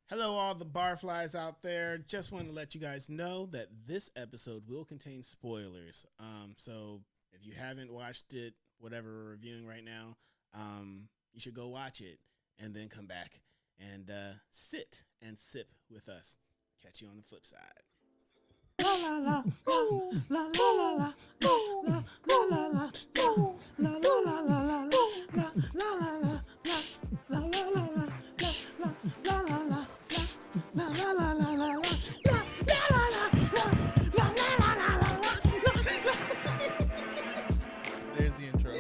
Hello, all the barflies out there. Just want to let you guys know that this episode will contain spoilers. So if you haven't watched it, whatever we're reviewing right now, you should go watch it and then come back and sit and sip with us. Catch you on the flip side. La la la, ooh, la la la la, ooh, la la la la, ooh, la la la la la, la la la la, la la la la, la la la la. La la la la la la la la la la la. There's the intro.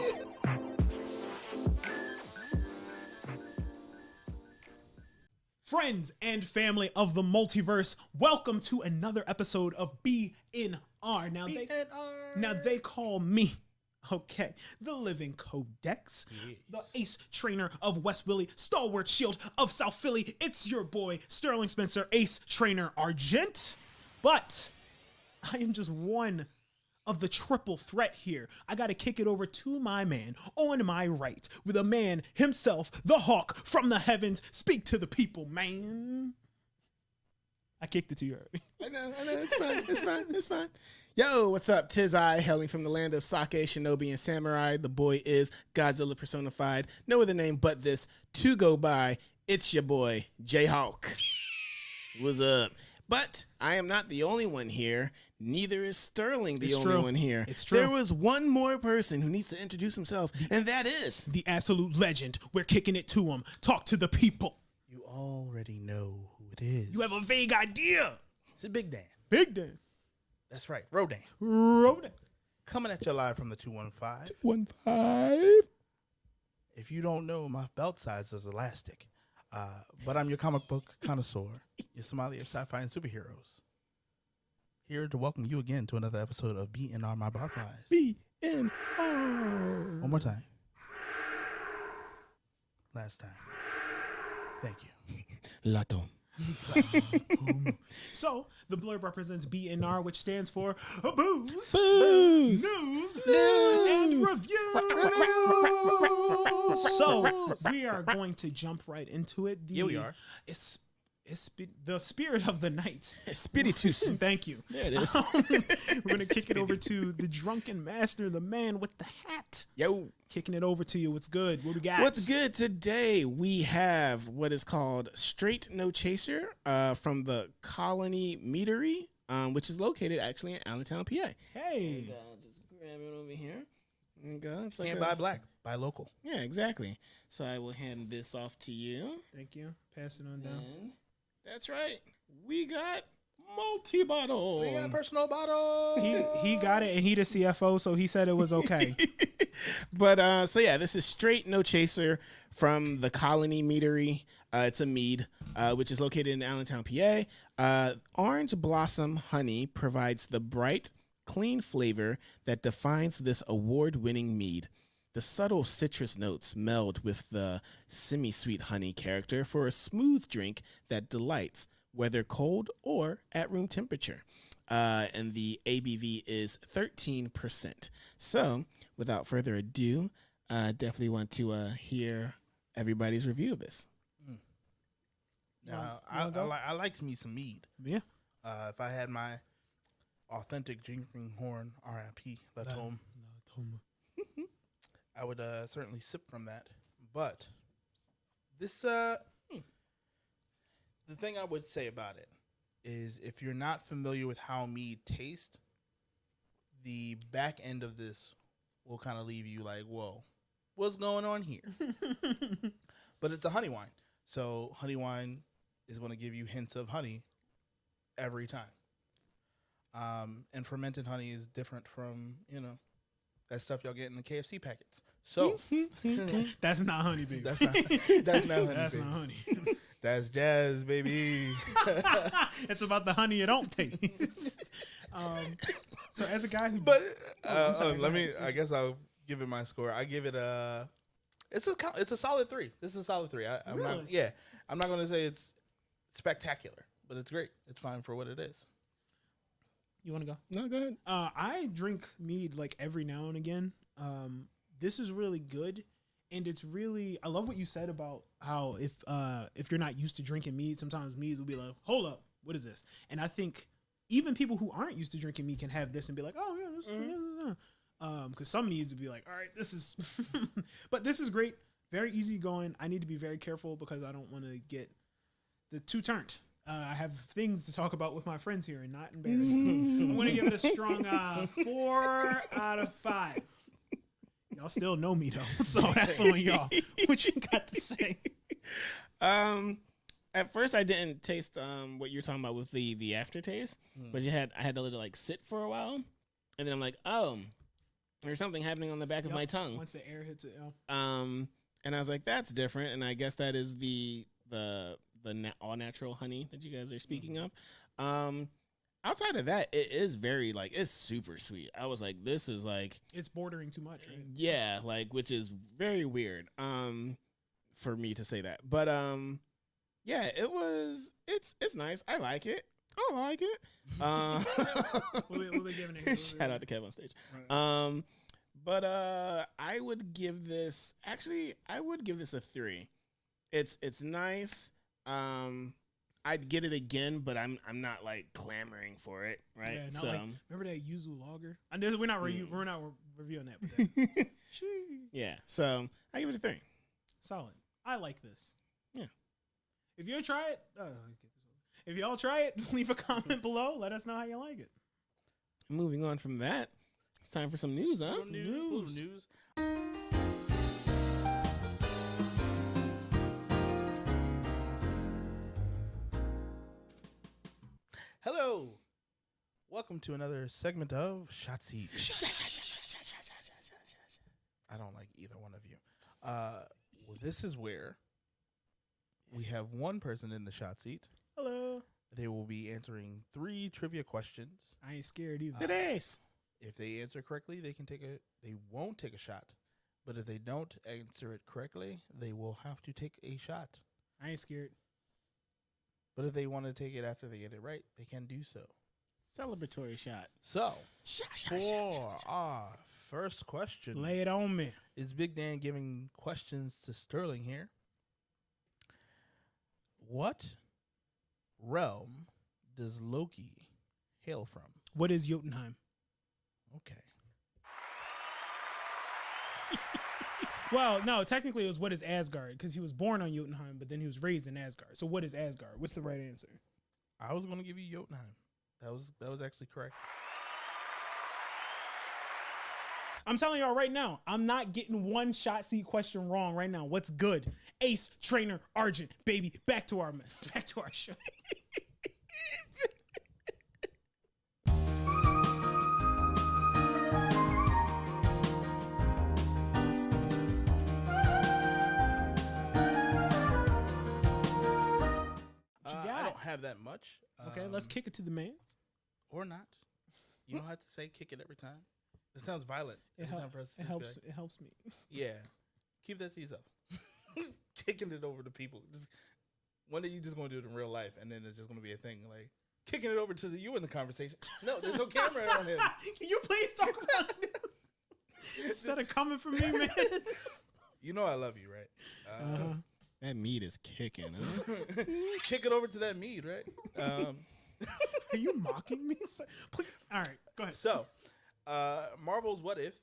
Friends and family of the multiverse, welcome to another episode of BNR. Now they call me, the Living Codex, the ace trainer of West Willie, stalwart shield of South Philly. It's your boy, Sterling Spencer, ace trainer Argent. But I am just one of the triple threat here. I got to kick it over to my man on my right with a man himself, the hawk from the heavens. Speak to the people, man. I kicked it to you already. I know, it's fine. Yo, what's up? 'Tis I, hailing from the land of sake, shinobi, and samurai. The boy is Godzilla personified. No other name but this to go by. It's your boy, J-Hawk. What's up? But I am not the only one here. Neither is Sterling the only one here. It's true. There was one more person who needs to introduce himself, and that is the absolute legend. We're kicking it to him. Talk to the people. You already know who it is. You have a vague idea. It's a Big Dan. Big Dan. That's right, Rodan. Rodan. Coming at you live from the 215. 215. If you don't know, my belt size is elastic. But I'm your comic book connoisseur, your Somalia of sci-fi and superheroes. Here to welcome you again to another episode of BNR My Barflies. BNR. One more time. Last time. Thank you. Lato. So, the blurb represents BNR, which stands for Booze, Booze, News, and Review. So, we are going to jump right into it. Here we are. It's the spirit of the night. Spiritus. Thank you. There it is. We're going to kick it over to the drunken master, the man with the hat. Yo. Kicking it over to you. What's good? What we got? What's good today? We have what is called Straight No Chaser from the Colony Meadery, which is located actually in Allentown, PA. Hey. And, just grab it over here. And go. It's Can't buy black, buy local. Yeah, exactly. So I will hand this off to you. Thank you. Pass it on down. And that's right. We got multi-bottle. We got a personal bottle. He got it, and he the CFO, so he said it was okay. But so yeah, this is Straight No Chaser from the Colony Meadery. It's a mead, which is located in Allentown, PA. Orange Blossom Honey provides the bright, clean flavor that defines this award-winning mead. The subtle citrus notes meld with the semi-sweet honey character for a smooth drink that delights, whether cold or at room temperature. And the ABV is 13%. So, without further ado, definitely want to hear everybody's review of this. Now, I likes me some mead. Yeah. If I had my authentic drinking horn, R.I.P. Latome, I would certainly sip from that. But this, the thing I would say about it is if you're not familiar with how mead tastes, the back end of this will kind of leave you like, whoa, what's going on here? But it's a honey wine. So honey wine is going to give you hints of honey every time. And fermented honey is different from, that stuff y'all get in the KFC packets. So That's not honey, baby. that's not honey. That's Baby. not honey. That's jazz, baby. It's about the honey you don't taste. So as a guy who, But sorry, let me. I guess I'll give it my score. I give it a. It's a solid 3. This is a solid 3. I'm Really? not. Yeah, I'm not gonna say it's spectacular, but it's great. It's fine for what it is. you want to go? No, go ahead. I drink mead like every now and again. This is really good And it's really, I love what you said about how if you're not used to drinking mead, sometimes meads will be like, hold up, what is this? And I think even people who aren't used to drinking mead can have this and be like, oh yeah, this because some meads would be like, all right, this is, but this is great, very easy going. I need to be very careful because I don't want to get the too turned. I have things to talk about with my friends here and not embarrass them. I'm going to give it a strong 4 out of 5. Y'all still know me though, so that's on y'all. What you got to say? At first I didn't taste what you're talking about with the aftertaste, but I had to let it like sit for a while, and then I'm like, oh, there's something happening on the back of my tongue once the air hits it. And I was like, that's different, and I guess that is the all natural honey that you guys are speaking of. Outside of that, it is very like, it's super sweet. I was like, this is like, it's bordering too much, right? Yeah, like, which is very weird for me to say that, but yeah, it's nice. I like it. We'll be giving it. Shout out to Kev on stage. Right. But I would give this a 3. It's nice. I'd get it again, but I'm not like clamoring for it, right? Yeah, not like, remember that yuzu lager? We're not reviewing that. But yeah, so I give it a 3. Solid. I like this. Yeah. If you try it, if y'all try it, leave a comment below. Let us know how you like it. Moving on from that, it's time for some news, huh? News. Hello. Welcome to another segment of Shot Seat. I don't like either one of you. Well, this is where we have one person in the shot seat. Hello. They will be answering 3 trivia questions. I ain't scared either. It is. If they answer correctly, they won't take a shot. But if they don't answer it correctly, they will have to take a shot. I ain't scared. But if they want to take it after they get it right, they can do so. Celebratory shot. So, for our first question, lay it on me. Is Big Dan giving questions to Sterling here? What realm does Loki hail from? What is Jotunheim? Okay. Well, no, technically it was what is Asgard, because he was born on Jotunheim, but then he was raised in Asgard. So what is Asgard? What's the right answer? I was going to give you Jotunheim. That was actually correct. I'm telling y'all right now, I'm not getting one shot seat question wrong right now. What's good? Ace, Trainer, Argent, baby. Back to our show. I don't have that much. Okay, let's kick it to the man. Or not. You don't have to say kick it every time. That sounds violent. It helps me. Yeah. Keep that to yourself. Kicking it over to people. One day you're just going to do it in real life, and then it's just going to be a thing. Like, kicking it over to you in the conversation. No, there's no camera on him. Can you please talk about it? Instead of coming for me, man. You know I love you, right? That meat is kicking, huh? Kick it over to that mead, right? Are you mocking me? Please. All right, go ahead. So, Marvel's What If,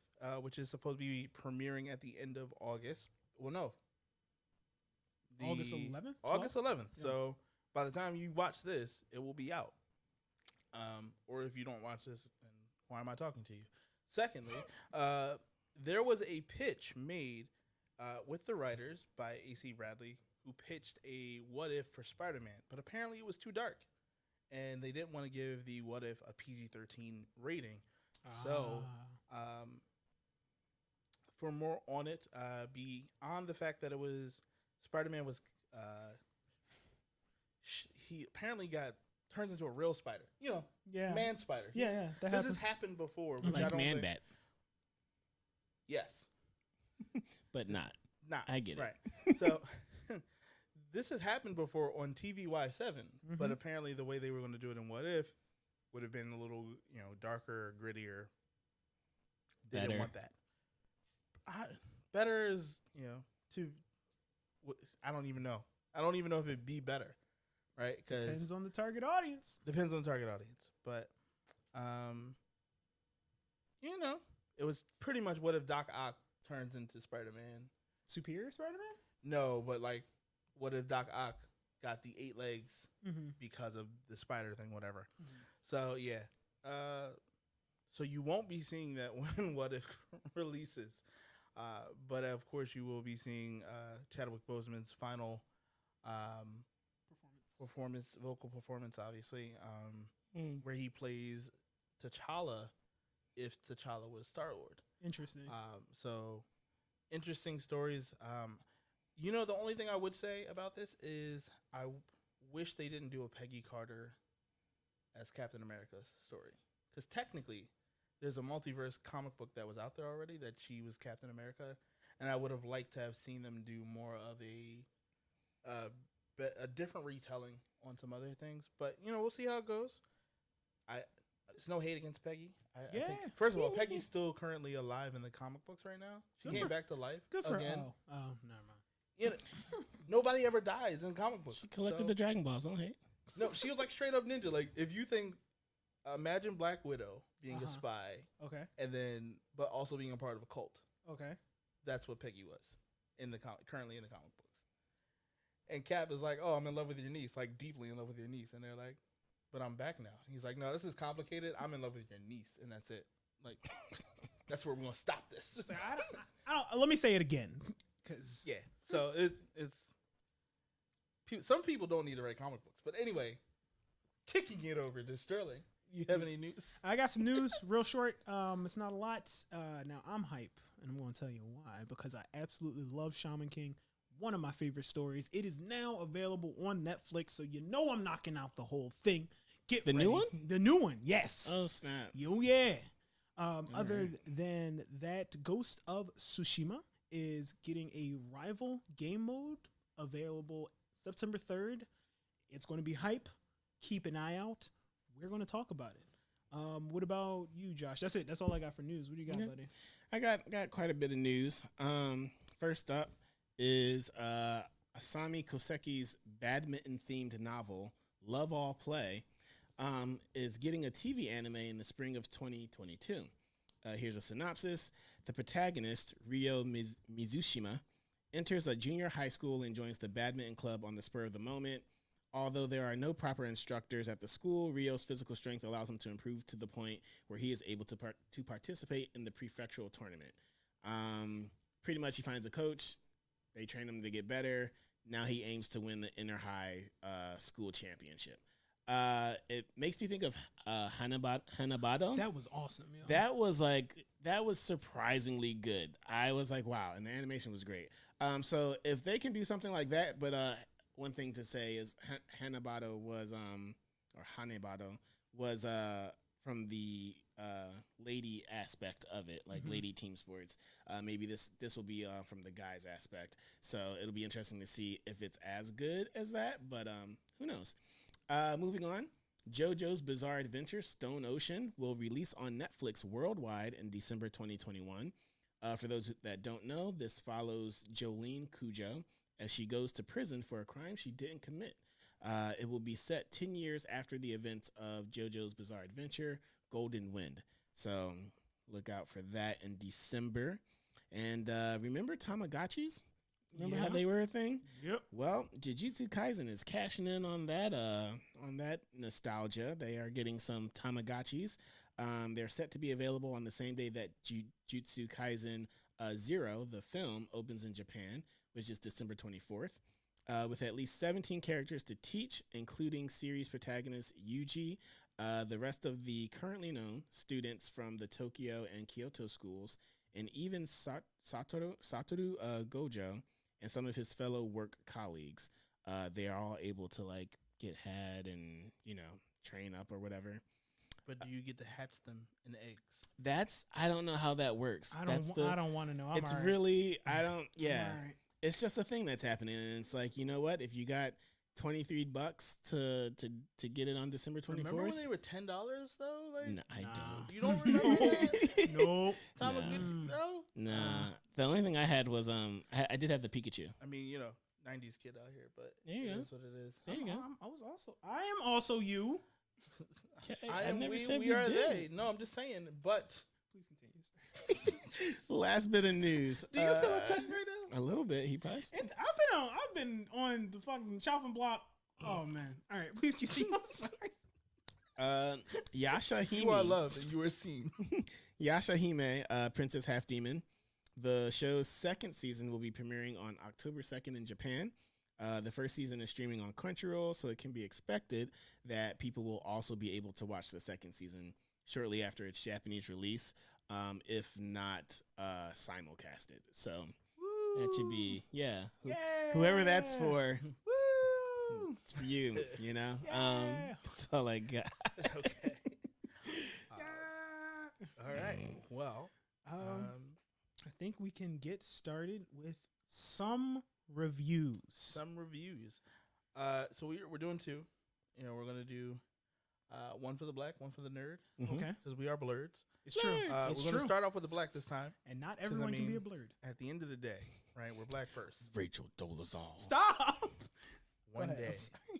which is supposed to be premiering at the end of August. Well, no. August 11th? August 11th. Yeah. So, by the time you watch this, it will be out. Or if you don't watch this, then why am I talking to you? Secondly, there was a pitch made with the writers by A.C. Bradley, who pitched a What If for Spider-Man, but apparently it was too dark, and they didn't want to give the What If a PG-13 rating. So, for more on it, beyond the fact that it was Spider-Man was, he apparently turns into a real spider. You know, man spider. This has happened before. Which like I don't Man-Bat. Yes. But not. I get it. Right. So this has happened before on TVY7, but apparently the way they were going to do it in What If would have been a little, darker, grittier. They didn't want that. better is, I don't even know. I don't even know if it'd be better, right? Depends on the target audience. Depends on the target audience. But, it was pretty much what if Doc Ock turns into Spider-Man. Superior Spider-Man? No, but like, what if Doc Ock got the 8 legs because of the spider thing, whatever. So, yeah. So you won't be seeing that when What If releases. But, of course, you will be seeing Chadwick Boseman's final vocal performance, obviously, where he plays T'Challa if T'Challa was Star-Lord. Interesting. So, interesting stories. The only thing I would say about this is I wish they didn't do a Peggy Carter as Captain America story. Because technically, there's a multiverse comic book that was out there already that she was Captain America. And I would have liked to have seen them do more of a different retelling on some other things. But, we'll see how it goes. It's no hate against Peggy. I think, first of all, Peggy's still currently alive in the comic books right now. She came back to life. Good for again. her. Oh, never mind. Nobody ever dies in comic books. She collected the Dragon Balls. Don't hate. No, she was like straight up ninja. Like, if you think, imagine Black Widow being a spy. Okay. But also being a part of a cult. Okay. That's what Peggy was currently in the comic books. And Cap is like, oh, I'm in love with your niece, like deeply in love with your niece. And they're like, but I'm back now. He's like, no, this is complicated. I'm in love with your niece, and that's it. Like, that's where we're gonna stop this. I don't. Let me say it again, because So it's some people don't need to write comic books, but anyway, kicking it over to Sterling. You have any news? I got some news, real short. It's not a lot. Now I'm hype, and I'm going to tell you why. Because I absolutely love Shaman King. One of my favorite stories. It is now available on Netflix, so I'm knocking out the whole thing. Get the ready. new one? The new one, yes. Oh snap! Yeah. Other than that, Ghost of Tsushima is getting a rival game mode available September 3rd. It's going to be hype. Keep an eye out. We're going to talk about it. What about you, Josh? That's it. That's all I got for news. What do you got, buddy? I got quite a bit of news. First up is Asami Koseki's badminton-themed novel, Love All Play, is getting a TV anime in the spring of 2022. Here's a synopsis. The protagonist, Ryo Mizushima, enters a junior high school and joins the badminton club on the spur of the moment. Although there are no proper instructors at the school, Ryo's physical strength allows him to improve to the point where he is able to participate in the prefectural tournament. Pretty much he finds a coach. They train him to get better. Now he aims to win the inner high school championship. It makes me think of Hanabado. That was awesome. Yo. That was surprisingly good. I was like, wow, and the animation was great. So if they can do something like that, but one thing to say is Hanabado was from the lady aspect of it, like lady team sports. Maybe this will be from the guys aspect. So it'll be interesting to see if it's as good as that, but who knows? Moving on, JoJo's Bizarre Adventure Stone Ocean will release on Netflix worldwide in December 2021. For those that don't know, this follows Jolene Cujo as she goes to prison for a crime she didn't commit. It will be set 10 years after the events of JoJo's Bizarre Adventure, Golden Wind. So look out for that in December. And remember Tamagotchis? Remember how they were a thing? Yep. Well, Jujutsu Kaisen is cashing in on that nostalgia. They are getting some Tamagotchis. They're set to be available on the same day that Jujutsu Kaisen 0, the film, opens in Japan, which is December 24th, with at least 17 characters to teach, including series protagonist Yuji, the rest of the currently known students from the Tokyo and Kyoto schools, and even Satoru Gojo and some of his fellow work colleagues. They are all able to get had and train up or whatever. But do you get to hatch them in eggs? I don't know how that works. I don't want to know. It's just a thing that's happening, and it's like, you know what? If you got $23 to get it on December 24th. Remember when they were $10 though? Like, No, I don't. You don't remember that? Nope. Tamagotchi, no. Nah. The only thing I had was I did have the Pikachu. I mean, 90s kid out here, but There you go. that's what it is. There you go. I am also you. Okay, I never said we we are did. they. No, I'm just saying. But Please continue, sir. Last bit of news. do you feel attacked right now? A little bit. He probably. I've been on the fucking chopping block. Oh man. All right, please continue. I'm sorry. YASHAHIME. You are loved and you are seen. YASHAHIME, Princess Half Demon. The show's second season will be premiering on October 2nd in Japan. The first season is streaming on Crunchyroll, so it can be expected that people will also be able to watch the second season shortly after its Japanese release, if not simulcasted. So that should be, whoever that's for, Woo! it's for you, Yeah. That's all I got. Okay. Yeah. All right. Well, I think we can get started with some reviews. some reviews. So we're doing two. We're gonna do one for the black, one for the nerd, Okay, because we are blurreds. it's true. Nerds. It's We're gonna true. start off with the black this time. And not everyone can be a blurred. At the end of the day, right? We're black first. Rachel Dolezal. Stop. One ahead, day, I'm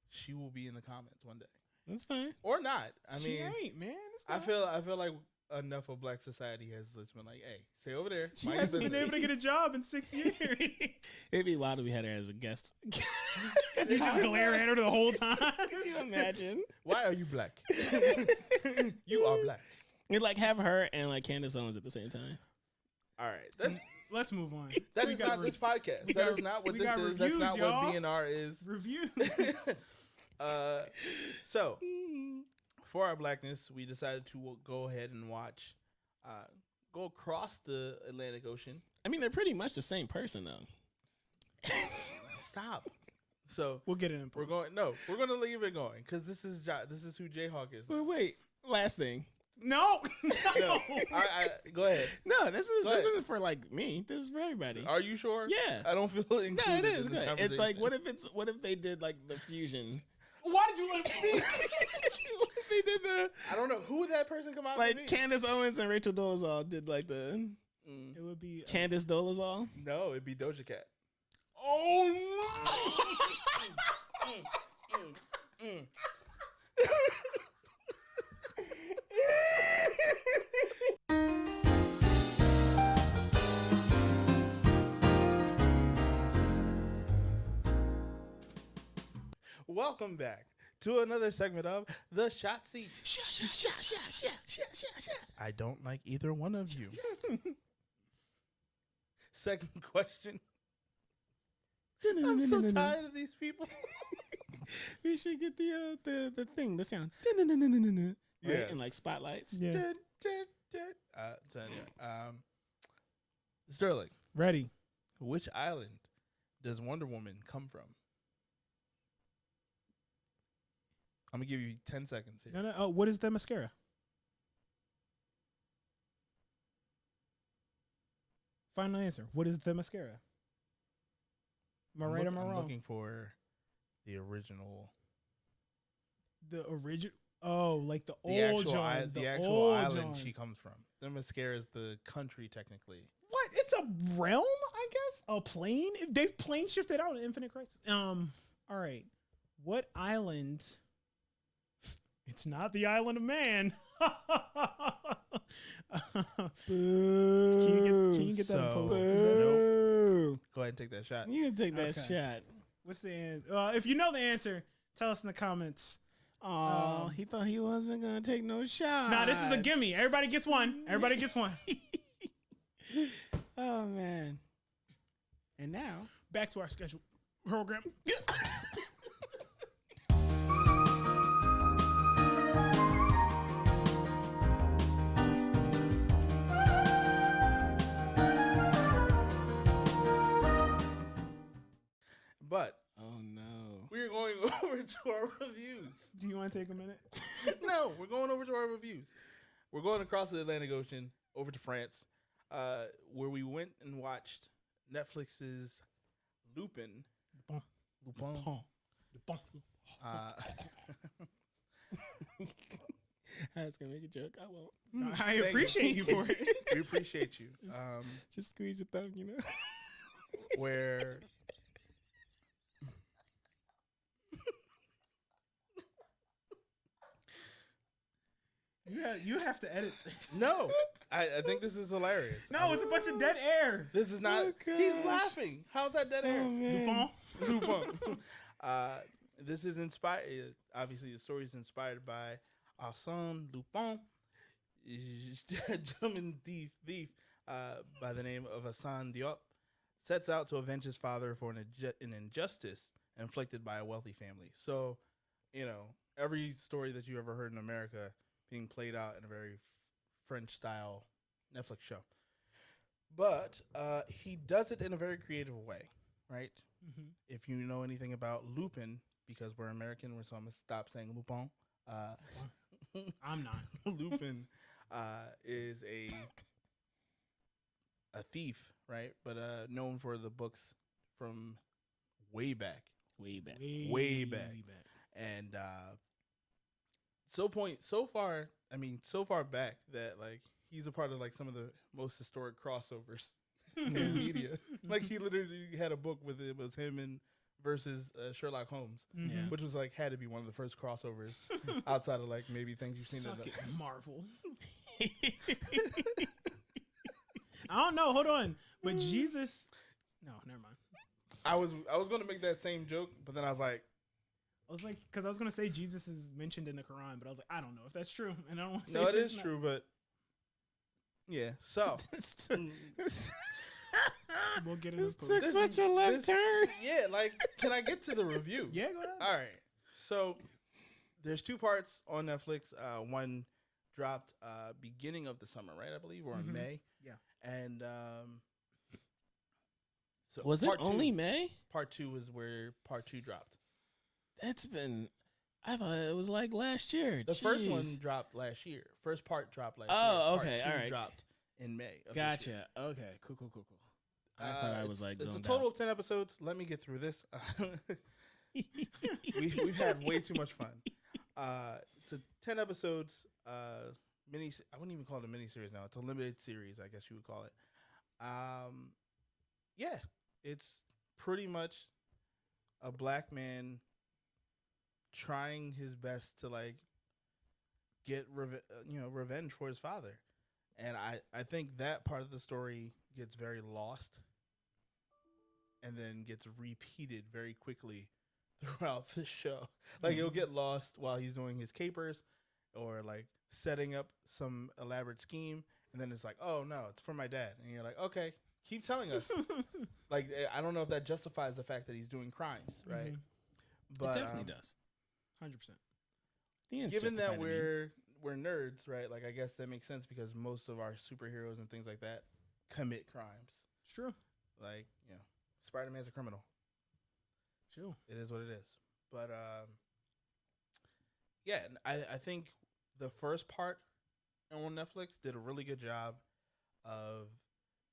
she will be in the comments one day, That's fine. or not. I She mean, ain't, man. It's I not. feel like enough of black society has just been like, hey, stay over there. She mind your hasn't been business. able to get a job in 6 years. It'd be wild if we had her as a guest. You just glare at her the whole time. Could you imagine? Why are you black? You are black. You'd like have her and like Candace Owens at the same time. All right. Let's move on. That We is got not re- this podcast. we That got- is not what we this got is. That's reviews, not y'all. what BNR is. Review. So for our blackness, we decided to go ahead and watch, go across the Atlantic Ocean. I mean, they're pretty much the same person though. Stop. So We'll get it in. we're going. No, we're going to leave it going because this is who Jayhawk is. But wait, last thing. No. No, I go ahead. No, this Go ahead. isn't for like me. This is for everybody. Are you sure? Yeah. I don't feel included. No, it is in this good. It's like conversation. what if they did like the fusion? Why did you let me speak? They did the I don't know who would that person come out to like be. Candace Owens and Rachel Dolezal did like the It would be. Candace Dolezal. No, it'd be Doja Cat. Oh Welcome back to another segment of The Shot Seat. I don't like either one of you. Second question. I'm so tired of these people. We should get the thing, the sound. Right? Yes. And like spotlights. Yeah. So anyway, Sterling, Ready. which island does Wonder Woman come from? I'm gonna give you 10 seconds here. No. Oh, what is the mascara? Final answer. What is the mascara? Am I right or am I I'm wrong? looking for the original. The original. Oh, like the The old actual, John. the actual old island John. she comes from. The mascara is the country, technically. What? It's a realm, I guess. A plane. If they've plane shifted out in Infinite Crisis. All right. What island? It's not the island of man. Can you get that in post? Is that- Boo. Go ahead and take that shot. You can take that Okay. shot. What's the answer? If you know the answer, tell us in the comments. Oh, he thought he wasn't gonna take no shot. Nah, this is a gimme. Everybody gets one. Everybody gets one. Oh man. And now Back to our schedule program. But oh no. we're going over to our reviews. Do you want to take a minute? No, we're going over to our reviews. We're going across the Atlantic Ocean over to France, where we went and watched Netflix's Lupin. Lupin. Lupin. Lupin. I was gonna make a joke. I won't. I appreciate you for it. We appreciate you. Just squeeze your thumb, you know. Where You have to edit this. no, I think this is hilarious. No, it's a bunch of dead air. This is not. Oh, He's gosh. laughing. How's that dead air? Oh, man. Lupin. Lupin. This is inspired. Obviously, the story is inspired by our son Lupin, a German thief by the name of Hassan Diop, sets out to avenge his father for an injustice inflicted by a wealthy family. So, every story that you ever heard in America being played out in a very French style Netflix show. But he does it in a very creative way, right? Mm-hmm. If you know anything about Lupin, because we're American, so I'm going to stop saying Lupin. I'm not. Lupin is a thief, right? But known for the books from way back. Way back. Way back. And so far back that like he's a part of like some of the most historic crossovers in media. Like he literally had a book with it was him and versus Sherlock Holmes, Mhm. which was like had to be one of the first crossovers outside of like maybe things you've seen. Suck it, Marvel. I don't know. Hold on. But Jesus. No, never mind. I was gonna make that same joke, but then I was like, because I was gonna say Jesus is mentioned in the Quran, but I was like, I don't know if that's true, and I don't want to say no, it it's is not. true, but yeah. So We'll get into This post. took such a left turn. yeah, like, can I get to the review? Yeah, go ahead. All right. So there's 2 parts on Netflix. One dropped beginning of the summer, right? I believe, or in Mhm. May. Yeah. And so Was it part two- only May? Part 2 is where part 2 dropped. That's been. I thought it was like last year. The first one Jeez. dropped last year. First part dropped last Oh, year. okay, Part 2 all right. dropped in May. of this year. Gotcha. Okay. Cool. I thought I was like it's a zoned total out. of 10 episodes. Let me get through this. We've had way too much fun. It's a 10 episodes mini. I wouldn't even call it a mini series now. It's a limited series, I guess you would call it. Yeah, it's pretty much a black man trying his best to like get revenge for his father, and I think that part of the story gets very lost and then gets repeated very quickly throughout the show. Like he'll get lost while he's doing his capers or like setting up some elaborate scheme, and then it's like, oh no, it's for my dad, and you're like, okay, keep telling us. Like I don't know if that justifies the fact that he's doing crimes, right? Mhm. But It definitely does. 100%. given that we're nerds, right? Like I guess that makes sense because most of our superheroes and things like that commit crimes. It's true. Like, Spider-Man's a criminal. True. It is what it is. But yeah, and I think the first part on Netflix did a really good job of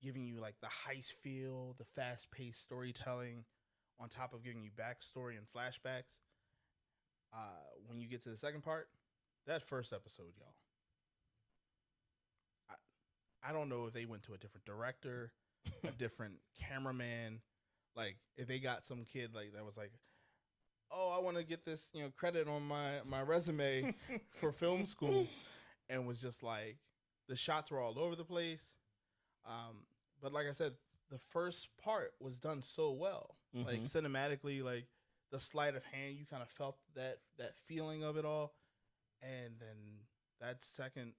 giving you like the heist feel, the fast-paced storytelling, on top of giving you backstory and flashbacks. When you get to the second part, that first episode, y'all, I don't know if they went to a different director, a different cameraman, like if they got some kid like that was like, oh, I want to get this credit on my resume for film school, and was just like the shots were all over the place. But like I said, the first part was done so well, like cinematically, like the sleight of hand, you kind of felt that feeling of it all. And then that second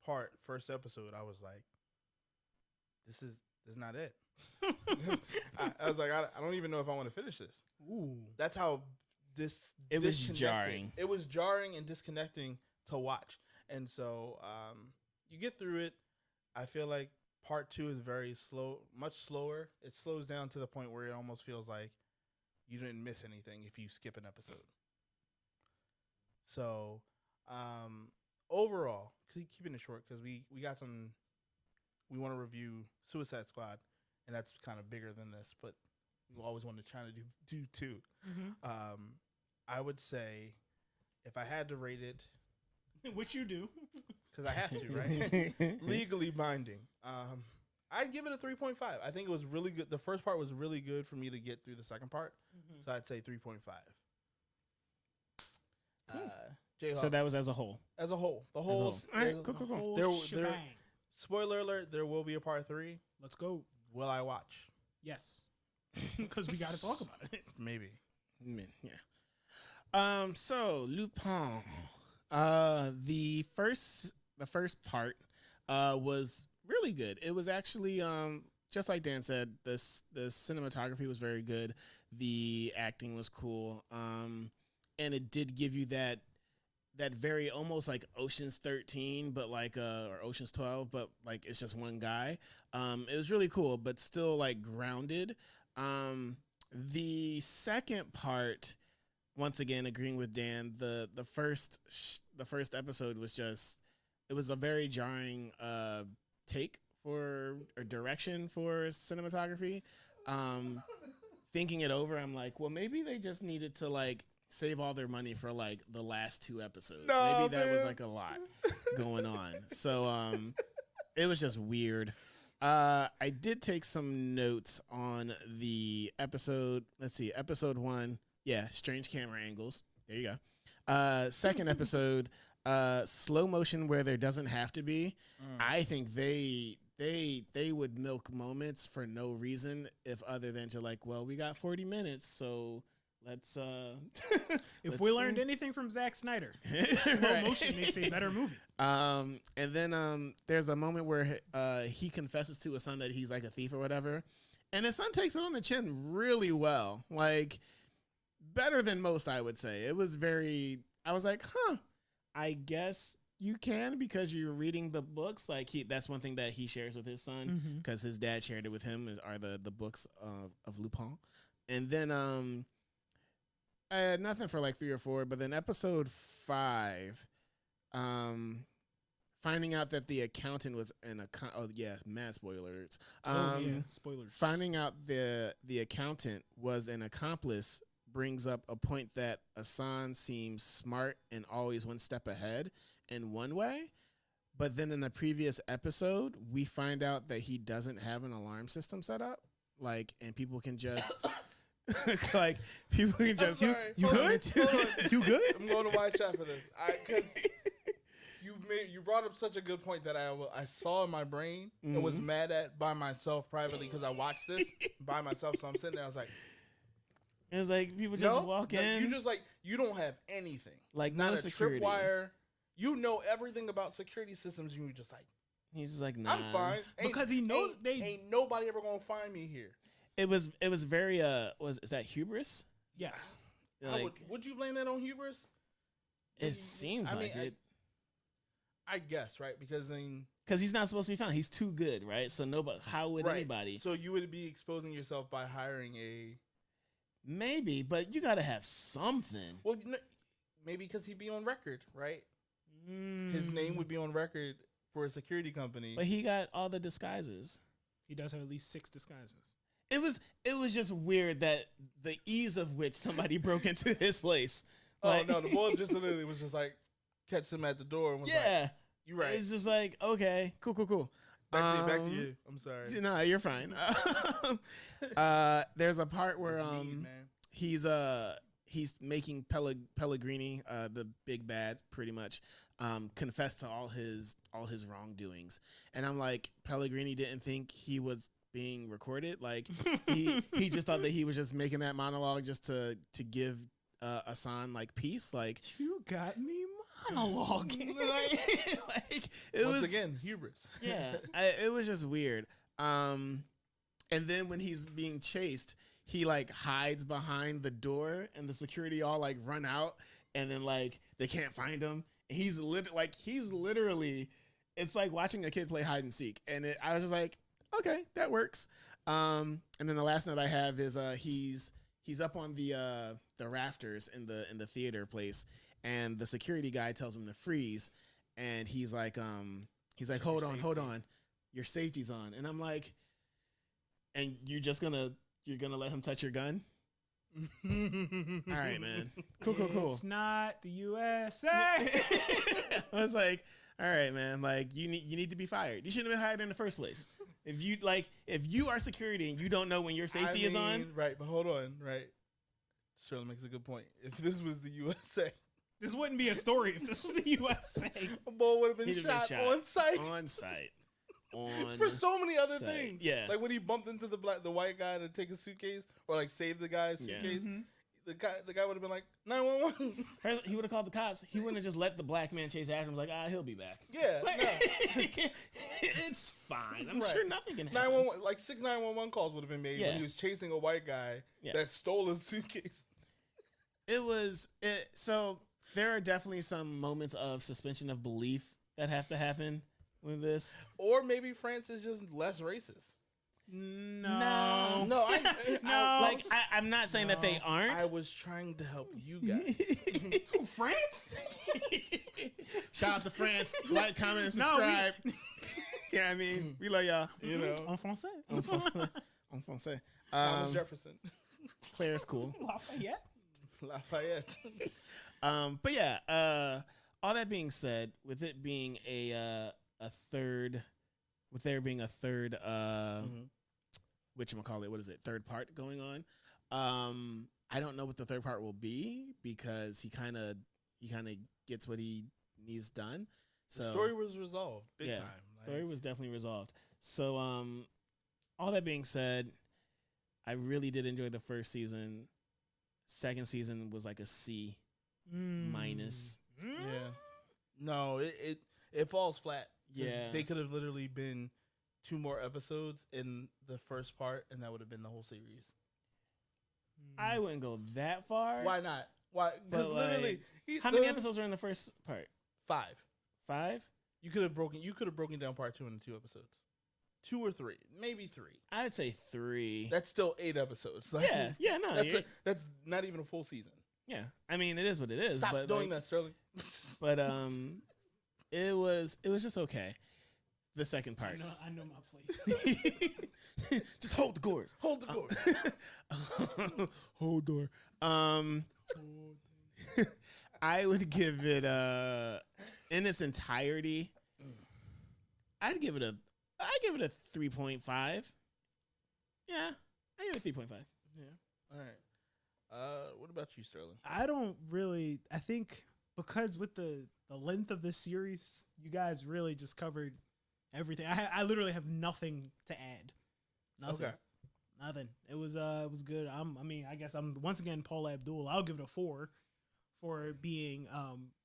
part, first episode, I was like, this is not it. I was like, I don't even know if I want to finish this. Ooh. That's how it was jarring. It was jarring and disconnecting to watch. And so you get through it. I feel like part 2 is very slow, much slower. It slows down to the point where it almost feels like you didn't miss anything if you skip an episode. So overall, keeping it short, because we got we want to review Suicide Squad, and that's kind of bigger than this, but we always want to try to do too. Mm-hmm. I would say if I had to rate it, Which you do. because I have to, right? Legally binding. I'd give it a 3.5. I think it was really good. The first part was really good for me to get through the second part, so I'd say 3.5. Cool. Jayhawk, So that was as a whole. as a whole, the As a whole. whole. All right, cool, cool, cool. Whole There, shebang. spoiler alert: there will be a part 3. Let's go. Will I watch? Yes. Because we got to talk about it. Maybe. Yeah. So Lupin. The first part was really good. It was actually just like Dan said, the cinematography was very good. The acting was cool. And it did give you that very almost like Ocean's 13, but like or Ocean's 12, but like it's just one guy. It was really cool, but still like grounded. The second part, once again agreeing with Dan, the first episode was just, it was a very jarring take for or direction for cinematography. Thinking it over, I'm like, well, maybe they just needed to like save all their money for like the last 2 episodes. Maybe that was like a lot going on. So it was just weird. I did take some notes on the episode. Let's see, episode 1. Yeah, strange camera angles. There you go. Second episode, slow motion where there doesn't have to be. I think they would milk moments for no reason if other than to like, well, we got 40 minutes, so let's If we learned anything from Zack Snyder, slow motion makes a better movie. And then there's a moment where he confesses to his son that he's like a thief or whatever, and his son takes it on the chin really well, like better than most, I would say. It was very, I was like, I guess you can, because you're reading the books. Like that's one thing that he shares with his son, because his dad shared it with him, are the books of Lupin. And then nothing for like 3 or 4, but then episode 5, finding out that the accountant was mad spoiler alerts. Spoilers. Finding out the accountant was an accomplice brings up a point that Asan seems smart and always one step ahead in one way, but then in the previous episode we find out that he doesn't have an alarm system set up, like, and people can just like people can just you good? You good? I'm going to watch out for this. Because you brought up such a good point that I saw in my brain and was mad at by myself privately, because I watched this by myself. So I'm sitting there, I was like, it's like people just walk in. You just like, you don't have anything, like not a security tripwire. You know everything about security systems, and you're just like, he's just like, nah. I'm fine, because he knows ain't nobody ever gonna find me here. It was very is that hubris? Yes. Like, would you blame that on hubris? It seems like it. I guess, right? Because he's not supposed to be found. He's too good, right? So nobody. How would anybody? So you would be exposing yourself by hiring maybe, but you got to have something. Well, maybe because he'd be on record, right? His name would be on record for a security company. But he got all the disguises. He does have at least 6 disguises. It was just weird that the ease of which somebody broke into his place. Like, no, the boy just literally was just like, catch him at the door and was like, "You right." It's just like, okay, cool. Back to you. I'm sorry. No, you're fine. There's a part where he's making Pellegrini, the big bad, pretty much, confess to all his wrongdoings, and I'm like, Pellegrini didn't think he was being recorded. Like he just thought that he was just making that monologue just to give Asan like peace. Like, you got me monologuing. like it Once was again hubris. Yeah, it was just weird. And then when he's being chased, he like hides behind the door, and the security all like run out, and then like they can't find him. And he's literally, it's like watching a kid play hide and seek. And I was just like, okay, that works. And then the last note I have is he's up on the rafters in the theater place, and the security guy tells him to freeze, and he's like hold on, your safety's on. And I'm like, and you're just gonna you're gonna let him touch your gun? All right, man. Cool. It's not the USA. I was like, all right, man. Like, you need to be fired. You shouldn't have been hired in the first place. If you are security and you don't know when your safety is on, right? But hold on, right? Sterling makes a good point. If this was the USA, this wouldn't be a story. If this was the USA, a boy would have been shot on site. On site. For so many other site. things. Yeah. Like when he bumped into the white guy to take a suitcase or like save the guy's suitcase. Mm-hmm. The guy would have been like 911. He would have called the cops. He wouldn't have just let the black man chase after him. Like, he'll be back. Yeah, Like, no. it's fine. I'm Right. sure nothing can happen. 911, like 6 911 calls would have been made when he was chasing a white guy that stole his suitcase. So there are definitely some moments of suspension of belief that have to happen with this. Or maybe France is just less racist. No. I'm not saying that they aren't. I was trying to help you guys. France? Shout out to France. Like, comment, and subscribe. Yeah, I mean, we love y'all. You know, En français. En français. Thomas Jefferson. Claire's cool. Lafayette. But yeah, all that being said, with it being a third, with there being a third, whatchamacallit, what is it? Third part going on. I don't know what the third part will be because he kind of gets what he needs done. So the story was resolved big time. Story was definitely resolved. So all that being said, I really did enjoy the first season. Second season was like a C minus. Yeah. No, it falls flat. Yeah. They could have literally been 2 more episodes in the first part, and that would have been the whole series. I wouldn't go that far. Why not? Why? Because literally, how many episodes were in the first part? 5. 5? You could have broken down part 2 into 2 episodes. 2 or 3, maybe 3. I'd say 3. That's still 8 episodes. Like, no, that's not even a full season. Yeah, I mean it is what it is. Stop but doing that, Sterling. But it was just okay. The second part. I know my place. Just hold the doors. Hold the door. Hold door. I would give it in its entirety. I'd give it a 3.5. Yeah, I give it 3.5. Yeah. All right. What about you, Sterling? I think because with the length of this series, you guys really just covered everything. I literally have nothing to add. Nothing. Okay. Nothing. It was good. I guess I'm once again Paul Abdul. I'll give it a 4 for being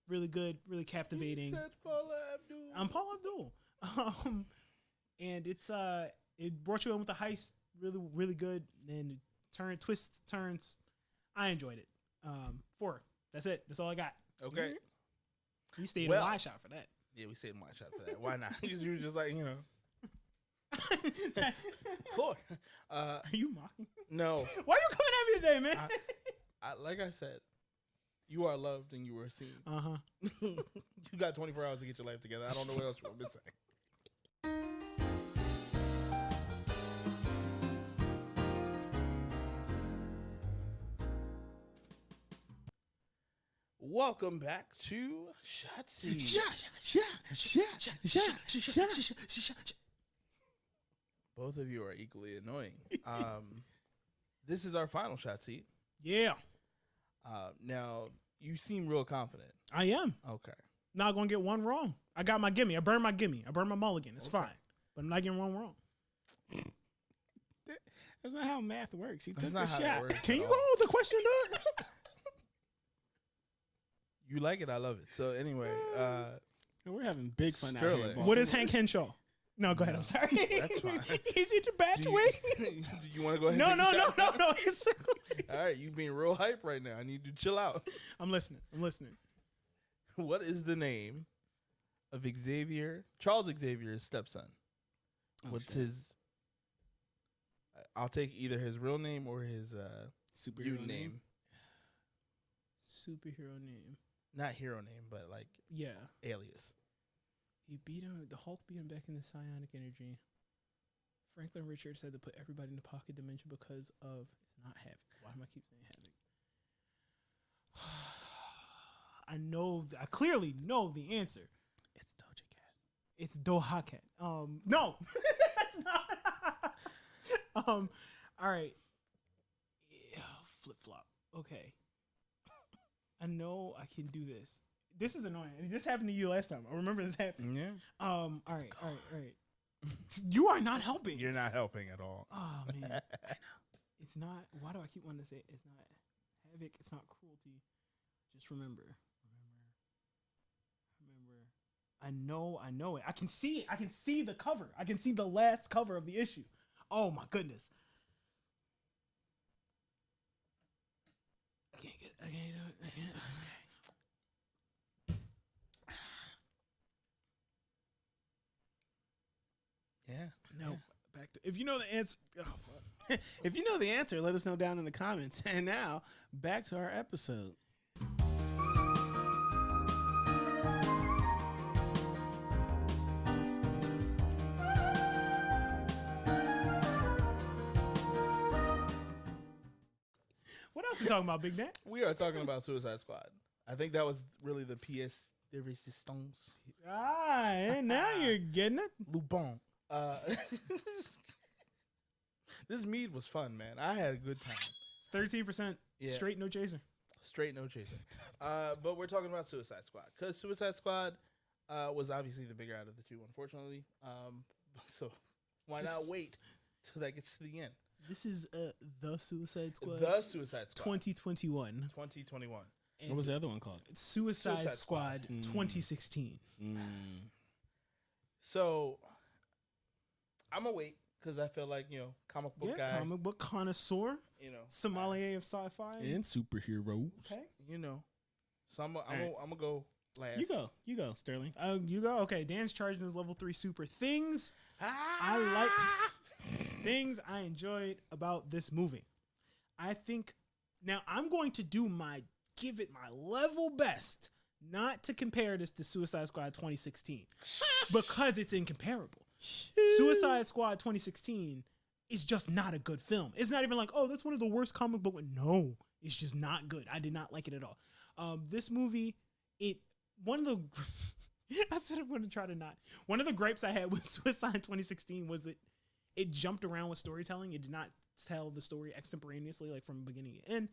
really good, really captivating. He said Paul Abdul. I'm Paul Abdul. And it brought you in with the heist, really, really good. And twists, turns. I enjoyed it. 4. That's it. That's all I got. Okay. We stayed in Y shot for that. Yeah, we stayed in Y shot for that. Why not? Because you were just like, 4. Are you mocking? No. Why are you coming at me today, man? Like I said, you are loved and you are seen. You got 24 hours to get your life together. I don't know what else you want me to say. Welcome back to Shot Seat. Both of you are equally annoying. This is our final Shot Seat. Yeah. Now, you seem real confident. I am. Okay. Not going to get one wrong. I got my gimme. I burned my gimme. I burned my mulligan. It's fine. But I'm not getting one wrong. That's not how math works. You That's took not the how shot. it works Can at you all. go with the question, Doug? You like it, I love it. So anyway, We're having big fun out Sterling. here. in What is Baltimore. Hank Henshaw? No, go ahead. I'm sorry. That's fine. He's in your batch do away. you want to go ahead? No, and no, take a no, shot? no, no. It's All right, you being real hype right now. I need you to chill out. I'm listening. What is the name of Charles Xavier's stepson? What's his? I'll take either his real name or his Superhero name? Superhero name. Not hero name, but like alias. He beat him. The Hulk beat him back in the psionic energy. Franklin Richards said to put everybody in the pocket dimension because of it's not Havoc. Why do I keep saying Havoc? I clearly know the answer. It's Doja Cat. It's Doha Cat. No, that's not. All right. Flip flop. Okay. I know I can do this. This is annoying. This happened to you last time. I remember this happened. Yeah. All right. You are not helping. You're not helping at all. Oh man. I know. It's not. Why do I keep wanting to say it's not Havoc? It's not cruelty. Just remember. I know it. I can see it. I can see the cover. I can see the last cover of the issue. Oh my goodness. I can't do it. I can't. Yeah. No. Back to if you know the answer. Oh, fuck. If you know the answer, let us know down in the comments. And now, back to our episode. What else are we talking about, Big Dan? We are talking about Suicide Squad. I think that was really the pièce de résistance. Now you're getting it. Lupin. This mead was fun, man. I had a good time. 13% Yeah. straight no chaser. Straight no chaser. But we're talking about Suicide Squad because Suicide Squad was obviously the bigger out of the two, unfortunately. So why not wait till that gets to the end? This is the Suicide Squad. The Suicide Squad 2021. 2021. And What was the other one called? Suicide Squad 2016. So I'm gonna wait because I feel like comic book guy, comic book connoisseur, sommelier of sci-fi And superheroes. Okay, So I'm gonna go last. You go, Sterling. you go. Okay, Dan's charging his level 3 super things. I liked things I enjoyed about this movie. I think now I'm going to give it my level best not to compare this to Suicide Squad 2016 because it's incomparable. Suicide Squad 2016 is just not a good film. It's not even like, oh, that's one of the worst comic book. No, it's just not good. I did not like it at all. This movie, one of the gripes I had with Suicide 2016 was that it jumped around with storytelling. It did not tell the story extemporaneously, like from beginning to end.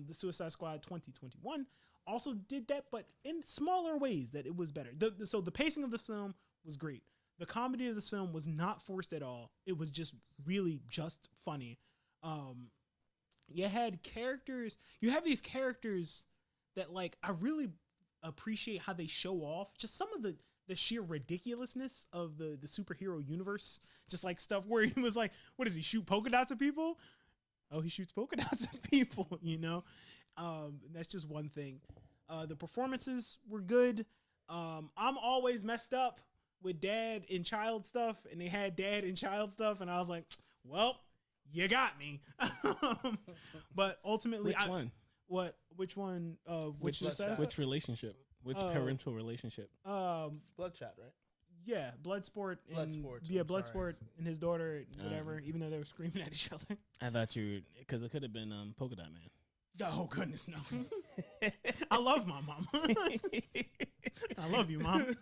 The Suicide Squad 2021 also did that, but in smaller ways that it was better. So the pacing of the film was great. The comedy of this film was not forced at all. It was just really just funny. You have these characters that I really appreciate how they show off just some of the sheer ridiculousness of the superhero universe. Just like stuff where he was like, what does he shoot polka dots at people? Oh, he shoots polka dots at people, that's just one thing. The performances were good. I'm always messed up with dad and child stuff, and they had dad and child stuff, and I was like, well, you got me. But ultimately, Which one? Which one? Which relationship? Which parental relationship? It's Bloodshot, right? Yeah, Bloodsport. Bloodsport and his daughter, whatever. Even though they were screaming at each other. I thought because it could have been Polka Dot Man. Oh goodness, no! I love my mom. I love you, Mom.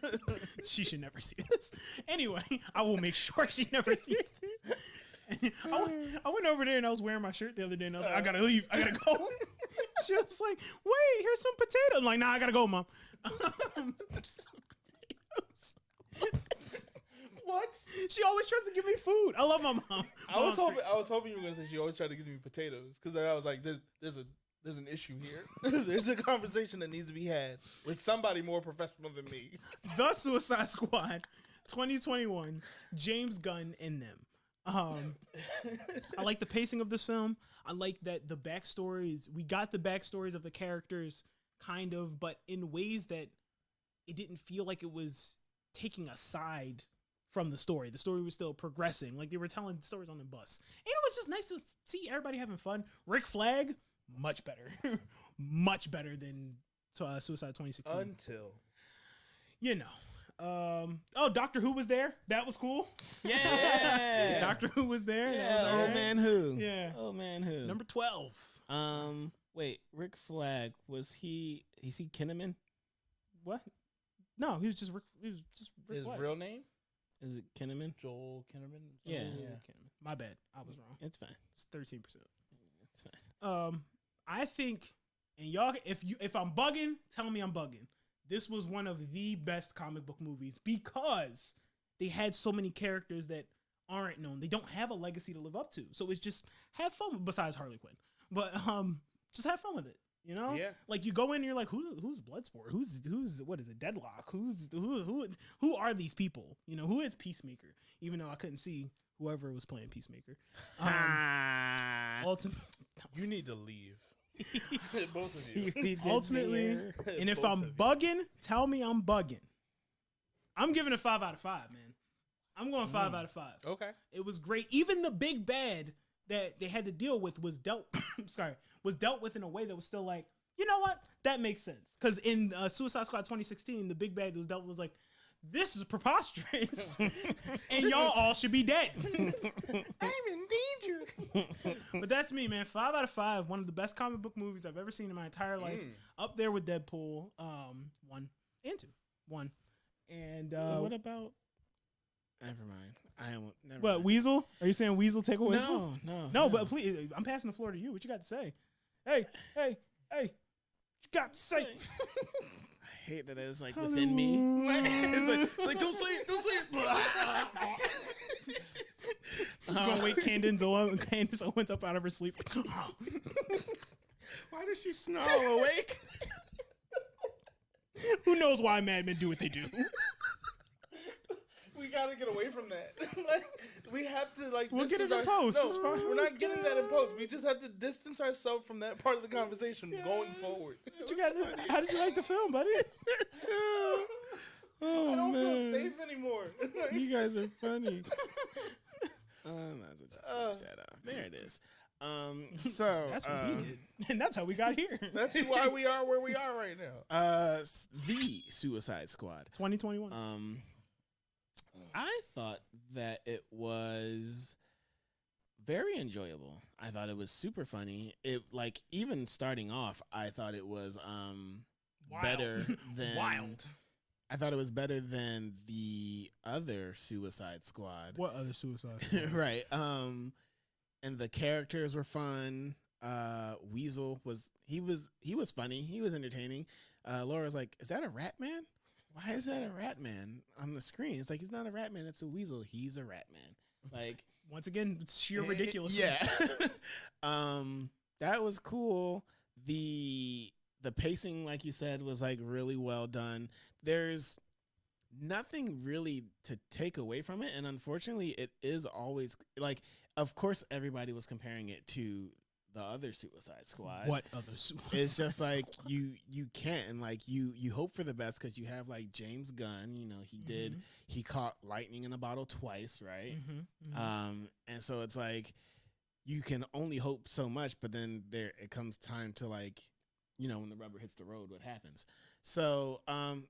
She should never see this. Anyway, I will make sure she never sees this. I went over there and I was wearing my shirt the other day and I was like, I gotta leave. I gotta go. She was like, wait, here's some potatoes. I'm like, nah, I gotta go, Mom. What? She always tries to give me food. I love my mom. I was hoping you were gonna say she always tried to give me potatoes because I was like, there's an issue here. There's a conversation that needs to be had with somebody more professional than me. The Suicide Squad 2021, James Gunn and them. I like the pacing of this film. I like that the backstories, we got the backstories of the characters kind of, but in ways that it didn't feel like it was taking a side from the story. The story was still progressing. Like they were telling stories on the bus. And it was just nice to see everybody having fun. Rick Flag, much better. Much better than Suicide 2016. Until. Doctor Who was there. That was cool. Yeah. Doctor Who was there. Yeah, That was Old alright. Man Who. Yeah. Old Man Who. Number 12. Wait, Rick Flag, is he Kinnaman? What? No, he was just Rick. He was just Rick His Flag. real name? Is it Kinnaman? Joel Kinnaman? Yeah. Kinnaman. My bad. I was wrong. It's fine. It's 13%. It's fine. I think, and y'all, if I'm bugging, tell me I'm bugging. This was one of the best comic book movies because they had so many characters that aren't known. They don't have a legacy to live up to. So it's just have fun. Besides Harley Quinn, but just have fun with it. You know, Yeah. Like you go in and you're like, who's Bloodsport? Who's what is it? Deadlock? Who are these people? You know, who is Peacemaker? Even though I couldn't see whoever was playing Peacemaker. Ultimately, You need to leave. Both of you. ultimately, and if Both I'm of you. bugging, tell me I'm bugging. I'm giving it 5 out of 5, man. I'm going 5 out of 5. Okay. It was great. Even the big bad that they had to deal with was dealt with in a way that was still like, you know what? That makes sense. Because in Suicide Squad 2016, the big bad that was dealt with was like, this is preposterous, and y'all all should be dead. I'm in danger. But that's me, man. 5 out of 5. One of the best comic book movies I've ever seen in my entire life. Up there with Deadpool 1 and 2. 1. And what about? Never mind. I won't. Never what, mind. Weasel? Are you saying Weasel take away? No, But please, I'm passing the floor to you. What you got to say? Hey, what you got to say? I hate that it's like within me. It's like don't say it. You gonna wake Candace Owens up out of her sleep? Why does she snarl awake? Who knows why Mad Men do what they do? We gotta get away from that. Like, we have to We'll get it in distance post. No, It's fine. we're not getting that in post. We just have to distance ourselves from that part of the conversation going forward. How did you like the film, buddy? Oh, I don't man. feel safe anymore. You guys are funny. Just finish that off. There it is. So That's what we did, and that's how we got here. That's why we are where we are right now. The Suicide Squad. 2021. I thought that it was very enjoyable. I thought it was super funny. It like even starting off, I thought it was better than Wild. I thought it was better than the other Suicide Squad. What other Suicide Squad? Right. And the characters were fun. Weasel was funny. He was entertaining. Laura was like, "Is that a rat man? Why is that a rat man on the screen?" It's like, he's not a rat man. It's a weasel. He's a rat man. Like, Once again, it's sheer ridiculousness. Yeah. That was cool. The pacing, like you said, was like really well done. There's nothing really to take away from it, and unfortunately, it is always like, of course, everybody was comparing it to the other Suicide Squad. What other Suicide It's just like Squad? you can't, and like you hope for the best because you have like James Gunn. You know, he caught lightning in a bottle twice, right? And so it's like you can only hope so much, but then it comes time to, like, you know, when the rubber hits the road, what happens? So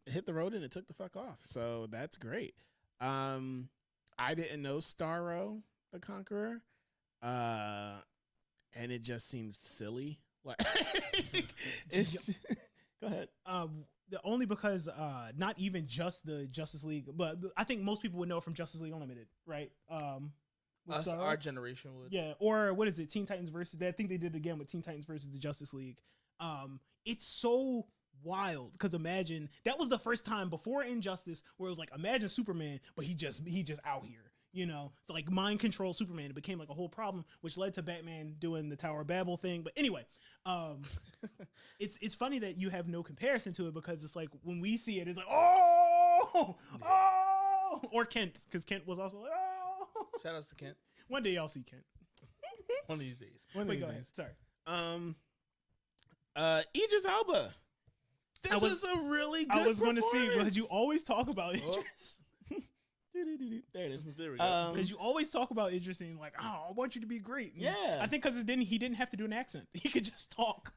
it hit the road and it took the fuck off. So that's great. I didn't know Starro the Conqueror, and it just seems silly. Like, it's go ahead. Only because not even just the Justice League, but I think most people would know it from Justice League Unlimited, right? With Starro. Our generation would. Yeah, or what is it? Teen Titans versus. I think they did it again with Teen Titans versus the Justice League. It's so wild because imagine that was the first time before Injustice where it was like, imagine Superman, but he just out here. You know, it's like mind control Superman. It became like a whole problem, which led to Batman doing the Tower of Babel thing. But anyway, it's funny that you have no comparison to it because it's like when we see it, it's like, oh, or Kent, because Kent was also like, oh. Shout outs to Kent. One day y'all see Kent. One of these days. But go ahead. Sorry. Idris Elba. This was a really good I was going to see, performance. because you always talk about Idris. There it is. There we go. Because you always talk about Idris and like, oh, I want you to be great. And Yeah. I think because he didn't have to do an accent. He could just talk.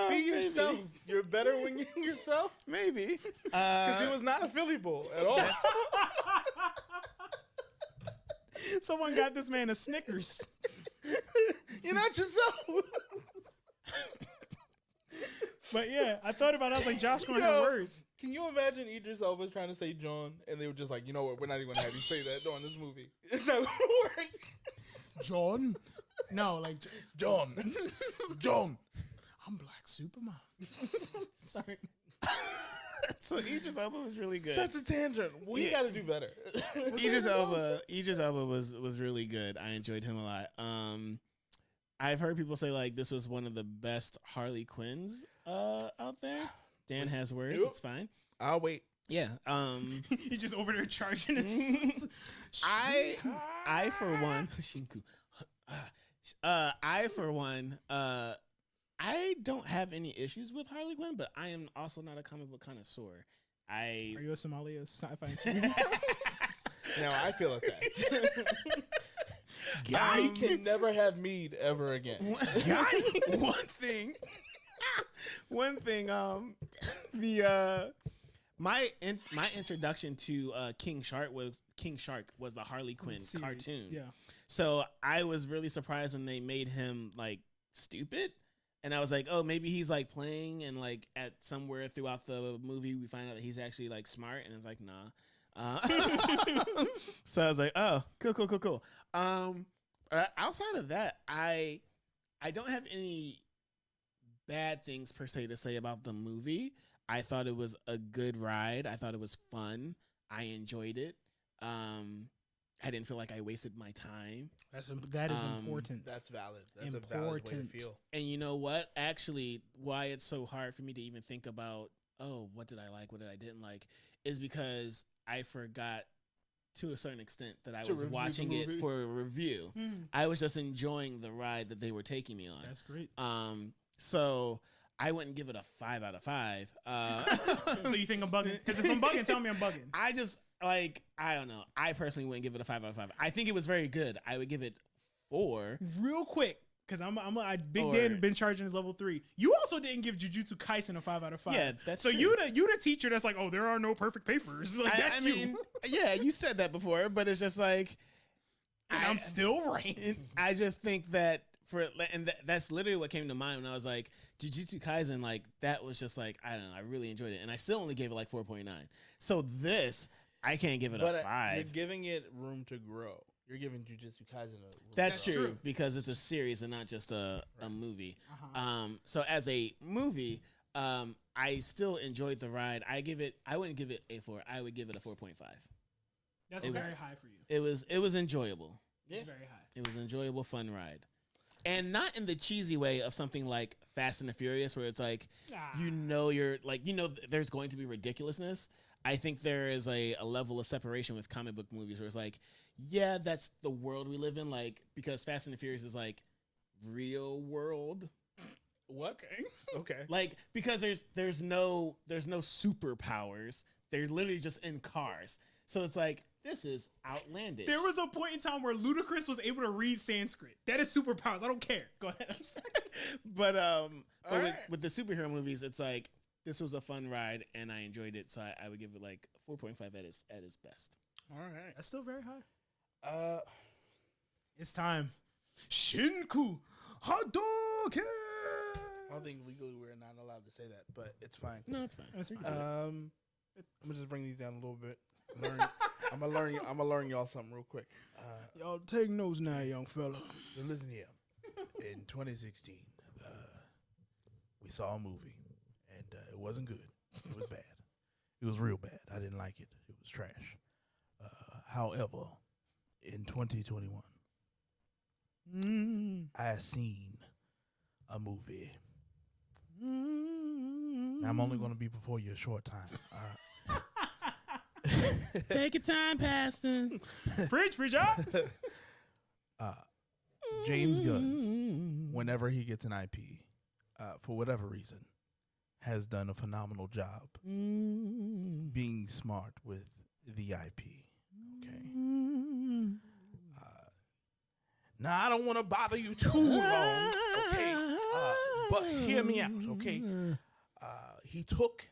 Be yourself. You're bit better when you're yourself? Maybe. Because it was not a Philly Bowl at all. Someone got this man a Snickers. You're not yourself. But yeah, I thought about it. I was like, Josh going to have words. Can you imagine Idris Elba trying to say John, and they were just like, you know what, we're not even going to have you say that during this movie. It's not going to work. John? No, like, John. John. I'm Black Superman. Sorry. So Idris Elba was really good. Such a tangent. We got to do better. Idris Elba was really good. I enjoyed him a lot. I've heard people say like this was one of the best Harley Quinns out there. Dan has words. Yep. It's fine. I'll wait. Yeah. He's just over there charging us. I for one, Shinku. I for one, I don't have any issues with Harley Quinn, but I am also not a comic book connoisseur. Are you a Somalia sci-fi superhero? Now I feel attacked. I can never have mead ever again. One thing. My introduction to King Shark was the Harley Quinn cartoon. Yeah. So I was really surprised when they made him like stupid. And I was like, oh, maybe he's like playing, and like at somewhere throughout the movie we find out that he's actually like smart, and it's like, nah. So I was like, oh, cool. Outside of that, I don't have any bad things per se to say about the movie. I thought it was a good ride. I thought it was fun. I enjoyed it. I didn't feel like I wasted my time. That is important. That's valid. That's a valid way to feel. And you know what? Actually, why it's so hard for me to even think about, oh, what did I like, what did I didn't like, is because I forgot to a certain extent that I was watching it for a review. I was just enjoying the ride that they were taking me on. That's great. So I wouldn't give it a 5 out of 5. So you think I'm bugging? Because if I'm bugging, tell me I'm bugging. I just I don't know. I personally wouldn't give it a 5 out of 5. I think it was very good. I would give it 4. Real quick, because Big Dan been charging his level 3. You also didn't give Jujutsu Kaisen a 5 out of 5. Yeah, that's so true. you the teacher that's like, oh, there are no perfect papers. Like that's I mean, yeah, you said that before, but it's just like, and I'm still right. I just think that that's literally what came to mind when I was like, Jujutsu Kaisen, like that was just like, I don't know, I really enjoyed it, and I still only gave it like 4.9. So this, I can't give it a 5. You're giving it room to grow. You're giving Jujutsu Kaisen a room. That's true because it's a series and not just a movie. So as a movie, I still enjoyed the ride. I wouldn't give it a 4. I would give it a 4.5. That's very high for you. It was enjoyable. Yeah. It's very high. It was an enjoyable, fun ride. And not in the cheesy way of something like Fast and the Furious, where it's like, there's going to be ridiculousness. I think there is a level of separation with comic book movies where it's like, yeah, that's the world we live in. Like, because Fast and the Furious is like real world. What? Okay. Like, because there's no superpowers. They're literally just in cars. So it's like, this is outlandish. There was a point in time where Ludacris was able to read Sanskrit. That is superpowers. I don't care. Go ahead. But with the superhero movies, it's like, this was a fun ride and I enjoyed it. So I would give it like 4.5 at its best. All right. That's still very high. It's time. Shinku Hadouken! I don't think legally we're not allowed to say that, but it's fine. No, it's fine. I'm gonna just bring these down a little bit. I'm gonna learn y'all something real quick. Y'all take notes now, young fella. Listen here. In 2016, we saw a movie, and it wasn't good. It was bad. It was real bad. I didn't like it. It was trash. However, in 2021, I seen a movie. Now, I'm only going to be before you a short time. Take your time, Pastor. Preach out. James Gunn, whenever he gets an IP, for whatever reason, has done a phenomenal job being smart with the IP. Okay. Now, I don't want to bother you too long. Okay. But hear me out. Okay. he took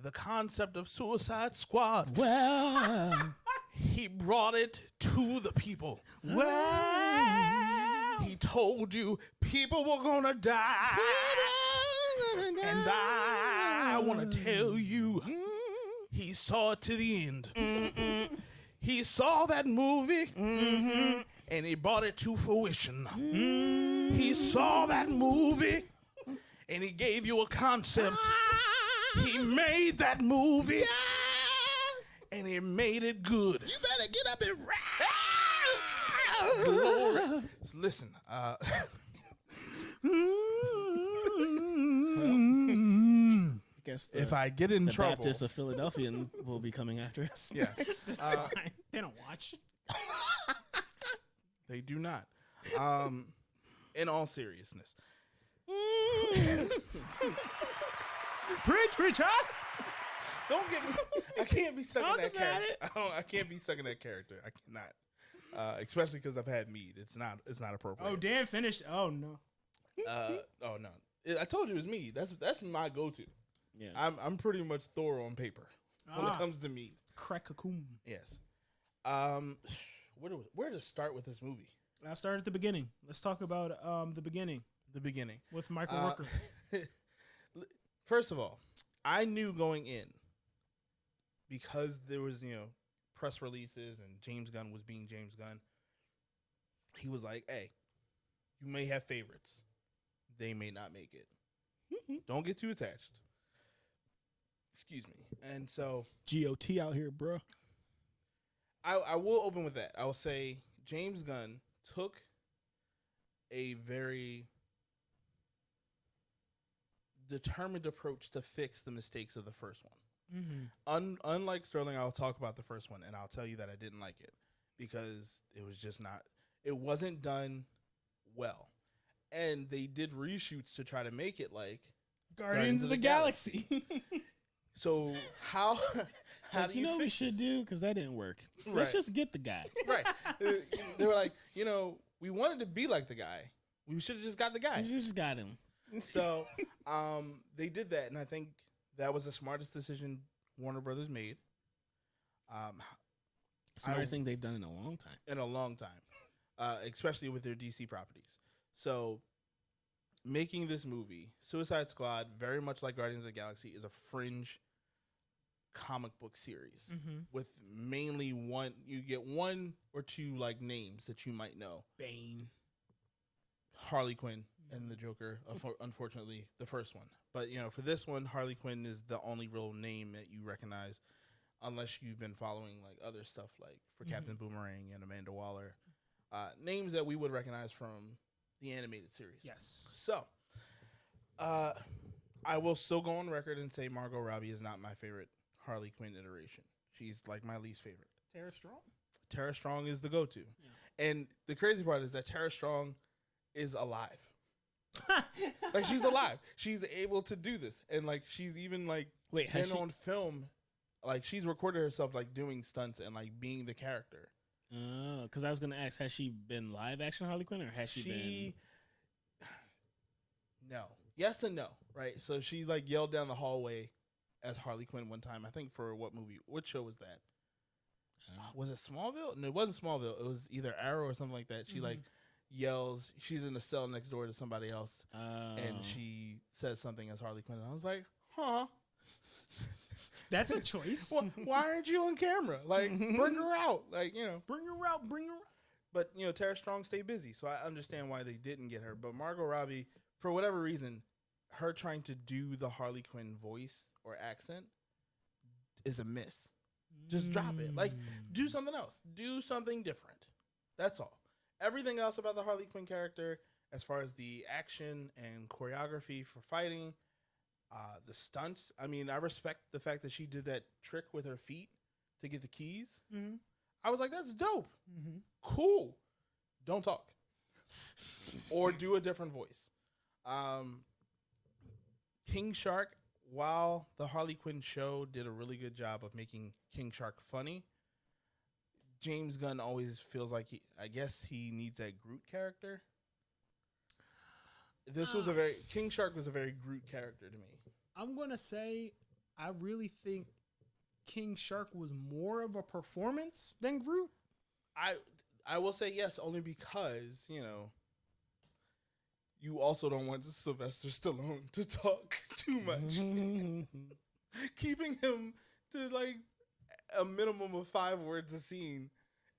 the concept of Suicide Squad. Well, He brought it to the people. well, He told you people were gonna die. And I want to tell you, he saw it to the end. He saw that movie, and he brought it to fruition. He saw that movie, and he gave you a concept. He made that movie, and he made it good. you better get up and rap. Glory. Listen, I guess if I get in the trouble, Baptists of Philadelphia will be coming after us. yes, They don't watch. they do not. In all seriousness, Preach, huh? don't get me. I can't be stuck Talk in that about character. it. I can't be stuck in that character. I cannot. Especially because I've had mead. It's not appropriate. Oh, Dan finished. Oh no. Oh no. I told you it was mead. That's my go-to. Yeah. I'm pretty much Thor on paper when it comes to mead. Crack-a-coom. Yes. Where to start with this movie? I'll start at the beginning. Let's talk about the beginning The beginning. with Michael Rooker. First of all, I knew going in, because there was, press releases and James Gunn was being James Gunn. He was like, hey, you may have favorites. They may not make it. Don't get too attached. Excuse me. And so GOT out here, bro. I will open with that. I will say James Gunn took a very determined approach to fix the mistakes of the first one. Unlike Sterling, I'll talk about the first one, and I'll tell you that I didn't like it because it was just not. It wasn't done well, and they did reshoots to try to make it like Guardians of the Galaxy. So how Like, do you know what we fix should this? do? Because that didn't work. Right. Let's just get the guy. Right? They were like, we wanted to be like the guy. We should have just got the guy. We just got him. So they did that, and I think that was the smartest decision Warner Brothers made Smartest thing they've done in a long time. in a long time, especially with their DC properties. So making this movie, Suicide Squad, very much like Guardians of the Galaxy, is a fringe comic book series with mainly you get one or two like names that you might know. Bane. Harley Quinn and the Joker, unfortunately, the first one. But, for this one, Harley Quinn is the only real name that you recognize unless you've been following, like, other stuff, like for Captain Boomerang and Amanda Waller. Names that we would recognize from the animated series. Yes. So, I will still go on record and say Margot Robbie is not my favorite Harley Quinn iteration. She's, like, my least favorite. Tara Strong. Tara Strong is the go-to. Yeah. And the crazy part is that Tara Strong is alive. Like, she's alive. She's able to do this. And, like, she's even, like, Wait, has been she? on film. Like, she's recorded herself, like, doing stunts and, like, being the character. Because I was going to ask, has she been live action Harley Quinn or has she been? No. Yes and no, right? So she, like, yelled down the hallway as Harley Quinn one time. I think for what movie? What show was that? Was it Smallville? No, it wasn't Smallville. It was either Arrow or something like that. She, like, yells. She's in a cell next door to somebody else. And she says something as Harley Quinn. And I was like, huh. That's a choice. Well, why aren't you on camera? Like, bring her out. Like, Bring her out. But, Tara Strong stayed busy, so I understand why they didn't get her. But Margot Robbie, for whatever reason, her trying to do the Harley Quinn voice or accent is a miss. Just drop it. Like, do something else. Do something different. That's all. Everything else about the Harley Quinn character, as far as the action and choreography for fighting, the stunts. I mean, I respect the fact that she did that trick with her feet to get the keys. I was like, that's dope. Cool. Don't talk. Or do a different voice. King Shark, while the Harley Quinn show did a really good job of making King Shark funny, James Gunn always feels like I guess he needs a Groot character. This was King Shark was a very Groot character to me. I'm gonna say I really think King Shark was more of a performance than Groot. I will say yes, only because, you also don't want Sylvester Stallone to talk too much. Keeping him to like a minimum of 5 words a scene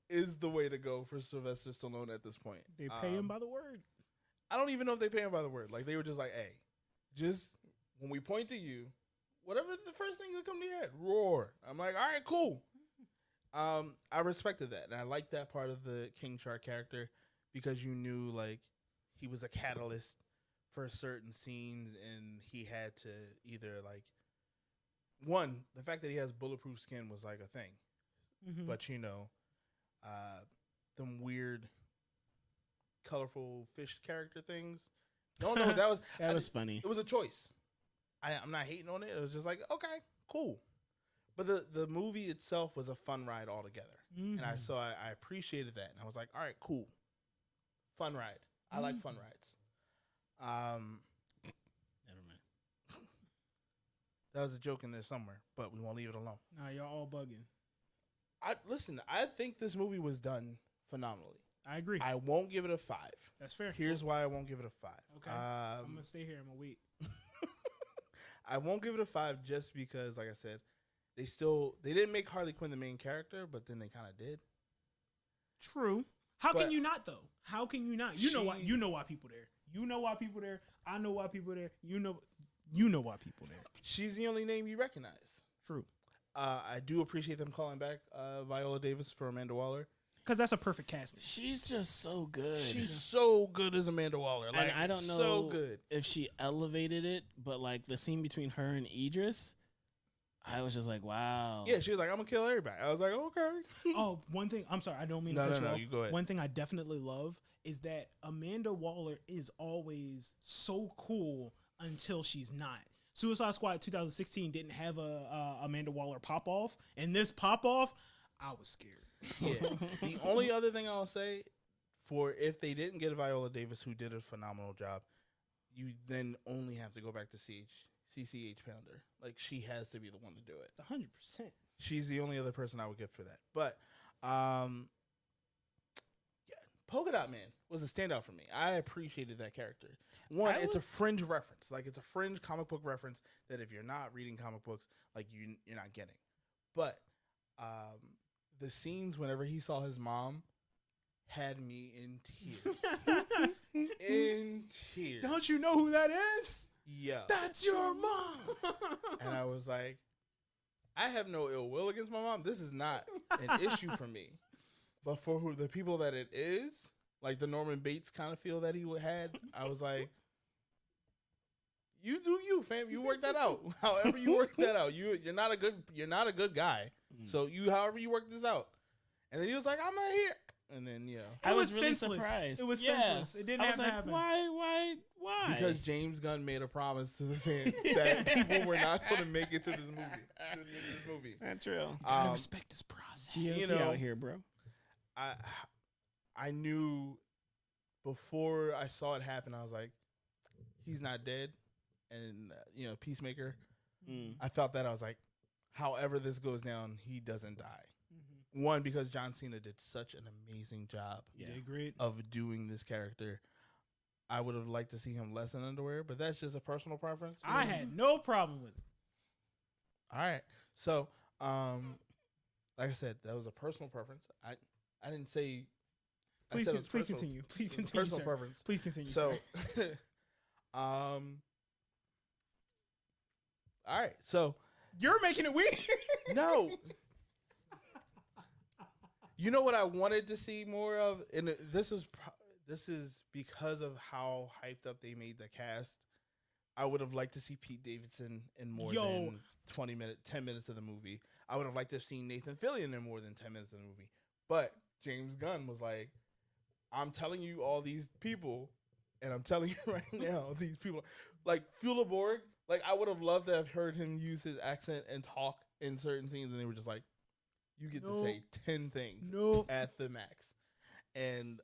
is the way to go for Sylvester Stallone at this point. They pay him by the word. I don't even know if they pay him by the word. Like, they were just like, hey, just when we point to you, whatever the first thing that come to your head, roar. I'm like, all right, cool. I respected that, and I liked that part of the King Shark character because you knew like he was a catalyst for certain scenes, and he had to either like the fact that he has bulletproof skin was like a thing, but them weird, colorful fish character things. No, that was that was funny. It was a choice. I'm not hating on it. It was just like, okay, cool. But the movie itself was a fun ride altogether. And I appreciated that. And I was like, all right, cool. Fun ride. I like fun rides. Never mind. That was a joke in there somewhere, but we won't leave it alone. Nah, y'all all bugging. I think this movie was done phenomenally. I agree. I won't give it a 5. That's fair. Here's why I won't give it a 5. Okay. I'm going to stay here. I'm going to wait. I won't give it a 5 just because, like I said, they didn't make Harley Quinn the main character, but then they kind of did. True. How can you not though? How can you not? You know why people there. You know why people there. I know why people there. You know why people there. She's the only name you recognize. True. I do appreciate them calling back Viola Davis for Amanda Waller. Because that's a perfect casting. She's just so good. She's so good as Amanda Waller. Like, and I don't know so good. if she elevated it, but like the scene between her and Idris, I was just like, wow. Yeah, she was like, I'm going to kill everybody. I was like, okay. Oh, one thing. I'm sorry. I don't mean to cut you off. You go ahead. One thing I definitely love is that Amanda Waller is always so cool until she's not. Suicide Squad 2016 didn't have a Amanda Waller pop-off. And this pop-off, I was scared. Yeah. The only other thing I'll say, for if they didn't get Viola Davis, who did a phenomenal job, you then only have to go back to CCH Pounder. Like, she has to be the one to do it. 100%. She's the only other person I would give for that. But, yeah, Polka Dot Man was a standout for me. I appreciated that character. It's a fringe reference. Like, it's a fringe comic book reference that if you're not reading comic books, like, you're not getting. But the scenes whenever he saw his mom had me in tears. In tears. Don't you know who that is? Yeah. That's your mom. And I was like, I have no ill will against my mom. This is not an issue for me. But for the people that it is, like the Norman Bates kind of feel that he had, I was like, you do you, fam. You work that out. However you work that out. You're not a good guy. So however you work this out. And then he was like, I'm not here. And then I was really senseless. Surprised. It was senseless. It didn't have to happen. Why? Because James Gunn made a promise to the fans that people were not going to make it to this movie. That's real. Gotta respect this process. GOT out here, bro. I knew before I saw it happen, I was like, he's not dead. And, Peacemaker, I felt that. I was like, however this goes down, he doesn't die. Mm-hmm. One, because John Cena did such an amazing job of doing this character. I would have liked to see him less in underwear, but that's just a personal preference. I had no problem with it. All right. So, like I said, that was a personal preference. I didn't say... Please continue. Please continue, personal sir. preference. Please continue, So, sir. all right. So... You're making it weird. No. You know what I wanted to see more of? And this is because of how hyped up they made the cast. I would have liked to see Pete Davidson in more than 10 minutes of the movie. I would have liked to have seen Nathan Fillion in more than 10 minutes of the movie. But James Gunn was like, I'm telling you all these people, and I'm telling you right now, these people, like Fula Borg, like I would have loved to have heard him use his accent and talk in certain scenes, and they were just like, you get to say 10 things at the max. And,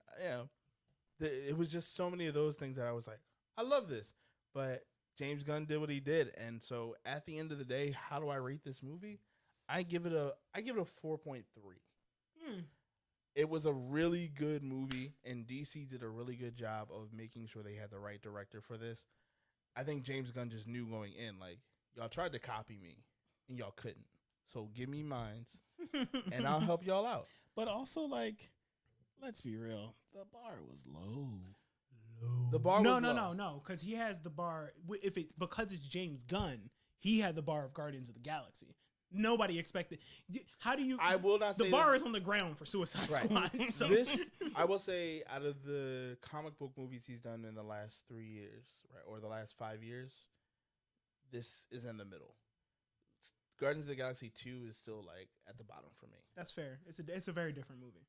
it was just so many of those things that I was like, I love this. But James Gunn did what he did, and so at the end of the day, how do I rate this movie? I give it a 4.3. It was a really good movie, and DC did a really good job of making sure they had the right director for this. I think James Gunn just knew going in, like, y'all tried to copy me, and y'all couldn't. So give me mines, and I'll help y'all out. But also, like, let's be real, the bar was low. The bar was low. No, because he has the bar. Because it's James Gunn, he had the bar of Guardians of the Galaxy. Nobody expected. How do you? I will not say the bar is on the ground for Suicide Squad. So. This, I will say, out of the comic book movies he's done in the last 3 years, right, or the last 5 years, this is in the middle. Guardians of the Galaxy 2 is still like at the bottom for me. That's fair. It's a very different movie.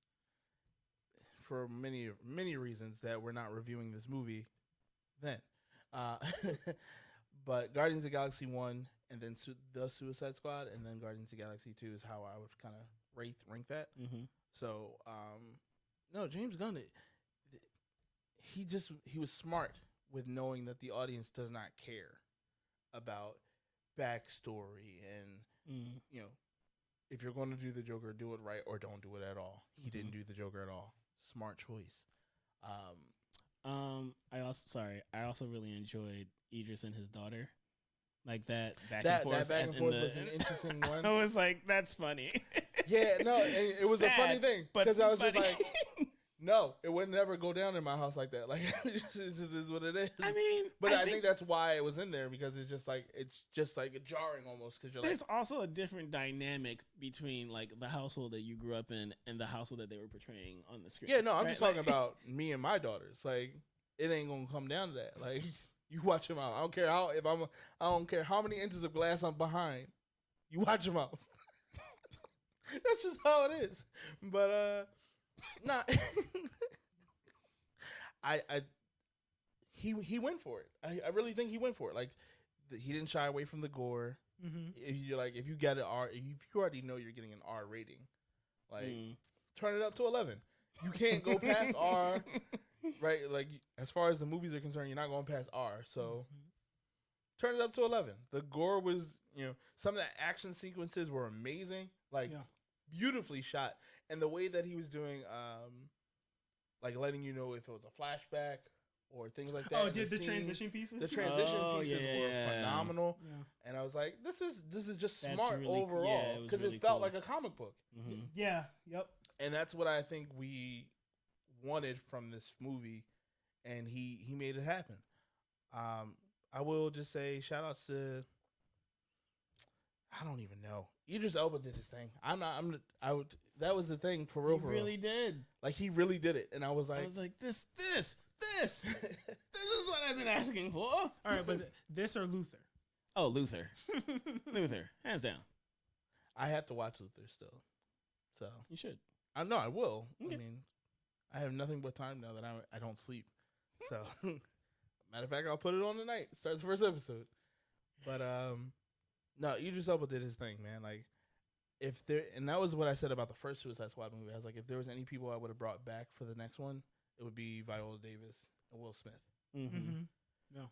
For many reasons that we're not reviewing this movie then. But Guardians of the Galaxy 1 and then the Suicide Squad and then Guardians of the Galaxy 2 is how I would kind of rank that. Mm-hmm. So, no, James Gunn, he was smart with knowing that the audience does not care about backstory and, you know, if you're going to do the Joker, do it right or don't do it at all. He didn't do the Joker at all. Smart choice. I also really enjoyed Idris and his daughter. Like that back and forth. That back and forth was an interesting one. I was like, that's funny. Yeah, no, it was sad, a funny thing. But because I was funny. just like, no, it would never go down in my house like that. Like, it just is what it is. I mean, but I think that's why it was in there, because it's just like jarring almost. Because you're there's also a different dynamic between like the household that you grew up in and the household that they were portraying on the screen. Yeah, no, I'm just talking about me and my daughters. Like, it ain't gonna come down to that. Like, you watch them out. I don't care how many inches of glass I'm behind. You watch them out. That's just how it is. But nah. He went for it. I really think he went for it. Like, he didn't shy away from the gore. Mm-hmm. If you get an R, if you already know you're getting an R rating, like turn it up to 11. You can't go past R, right? Like, as far as the movies are concerned, you're not going past R. So turn it up to 11. The gore was, some of the action sequences were amazing, like beautifully shot, and the way that he was doing, like letting you know if it was a flashback or things like that. Oh, did the transition pieces? The transition pieces were phenomenal, and I was like, "This is just smart really overall," because it felt like a comic book. Mm-hmm. Yeah. Yep. And that's what I think we wanted from this movie, and he made it happen. I will just say shout outs to, I don't even know, Idris Elba did his thing. That was the thing for real. He really did. Like, he really did it, and I was like, this is what I've been asking for. All right, but this or Luther? Oh, Luther. Luther, hands down. I have to watch Luther still, so you should. I know I will. Okay. I mean, I have nothing but time now that I don't sleep. So, matter of fact, I'll put it on tonight. Start the first episode. But no, Idris Elba did his thing, man. Like, and that was what I said about the first Suicide Squad movie. I was like, if there was any people I would have brought back for the next one, it would be Viola Davis and Will Smith. Mm-hmm. No.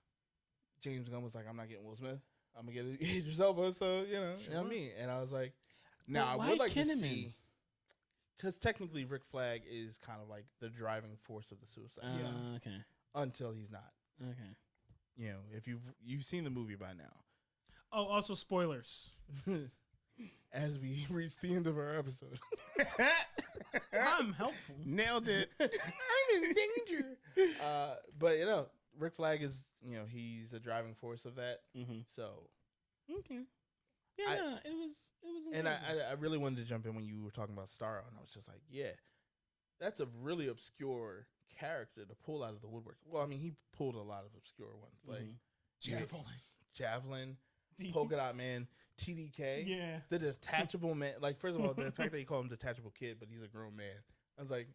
James Gunn was like, I'm not getting Will Smith. I'm gonna get Idris Elba. So you know what I mean. And I was like, now I would like to see. Because technically, Rick Flag is kind of like the driving force of the Suicide Squad. Okay. Until he's not. Okay. If you've seen the movie by now. Oh, also spoilers. As we reach the end of our episode. I'm helpful. Nailed it. I'm in danger. But Rick Flag is, he's a driving force of that. Mm-hmm. So. Okay. Yeah, it was. And I really wanted to jump in when you were talking about Starro, and I was just like, yeah, that's a really obscure character to pull out of the woodwork. Well, I mean, he pulled a lot of obscure ones, like Javelin, Polka Dot Man, TDK, the Detachable Man. Like, first of all, the fact that you call him Detachable Kid, but he's a grown man. I was like,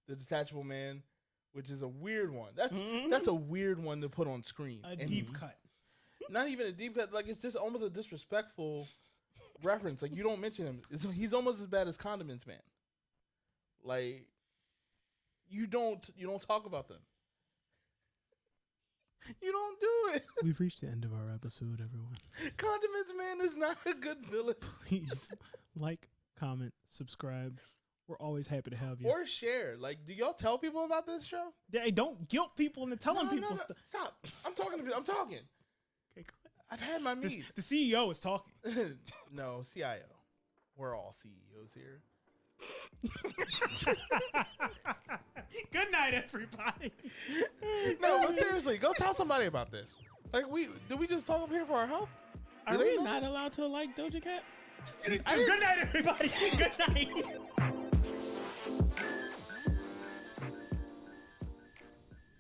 the Detachable Man, which is a weird one. That's a weird one to put on screen. A deep cut. Not even a deep cut. Like, it's just almost a disrespectful reference. Like, you don't mention him. He's almost as bad as Condiments Man. Like, you don't talk about them. You don't do We've reached the end of our episode, everyone. Condiments Man is not a good villain. Please like, comment, subscribe. We're always happy to have you. Or share. Like, do y'all tell people about this show? Hey, don't guilt people into telling people stuff. Stop. I'm talking. Okay, go ahead. I've had my meat. The CEO is talking. No, CIO. We're all CEOs here. Good night, everybody. No, but seriously, go tell somebody about this. Like, did we just talk up here for our health? Are we not allowed to like Doja Cat? Good night, everybody. Good night.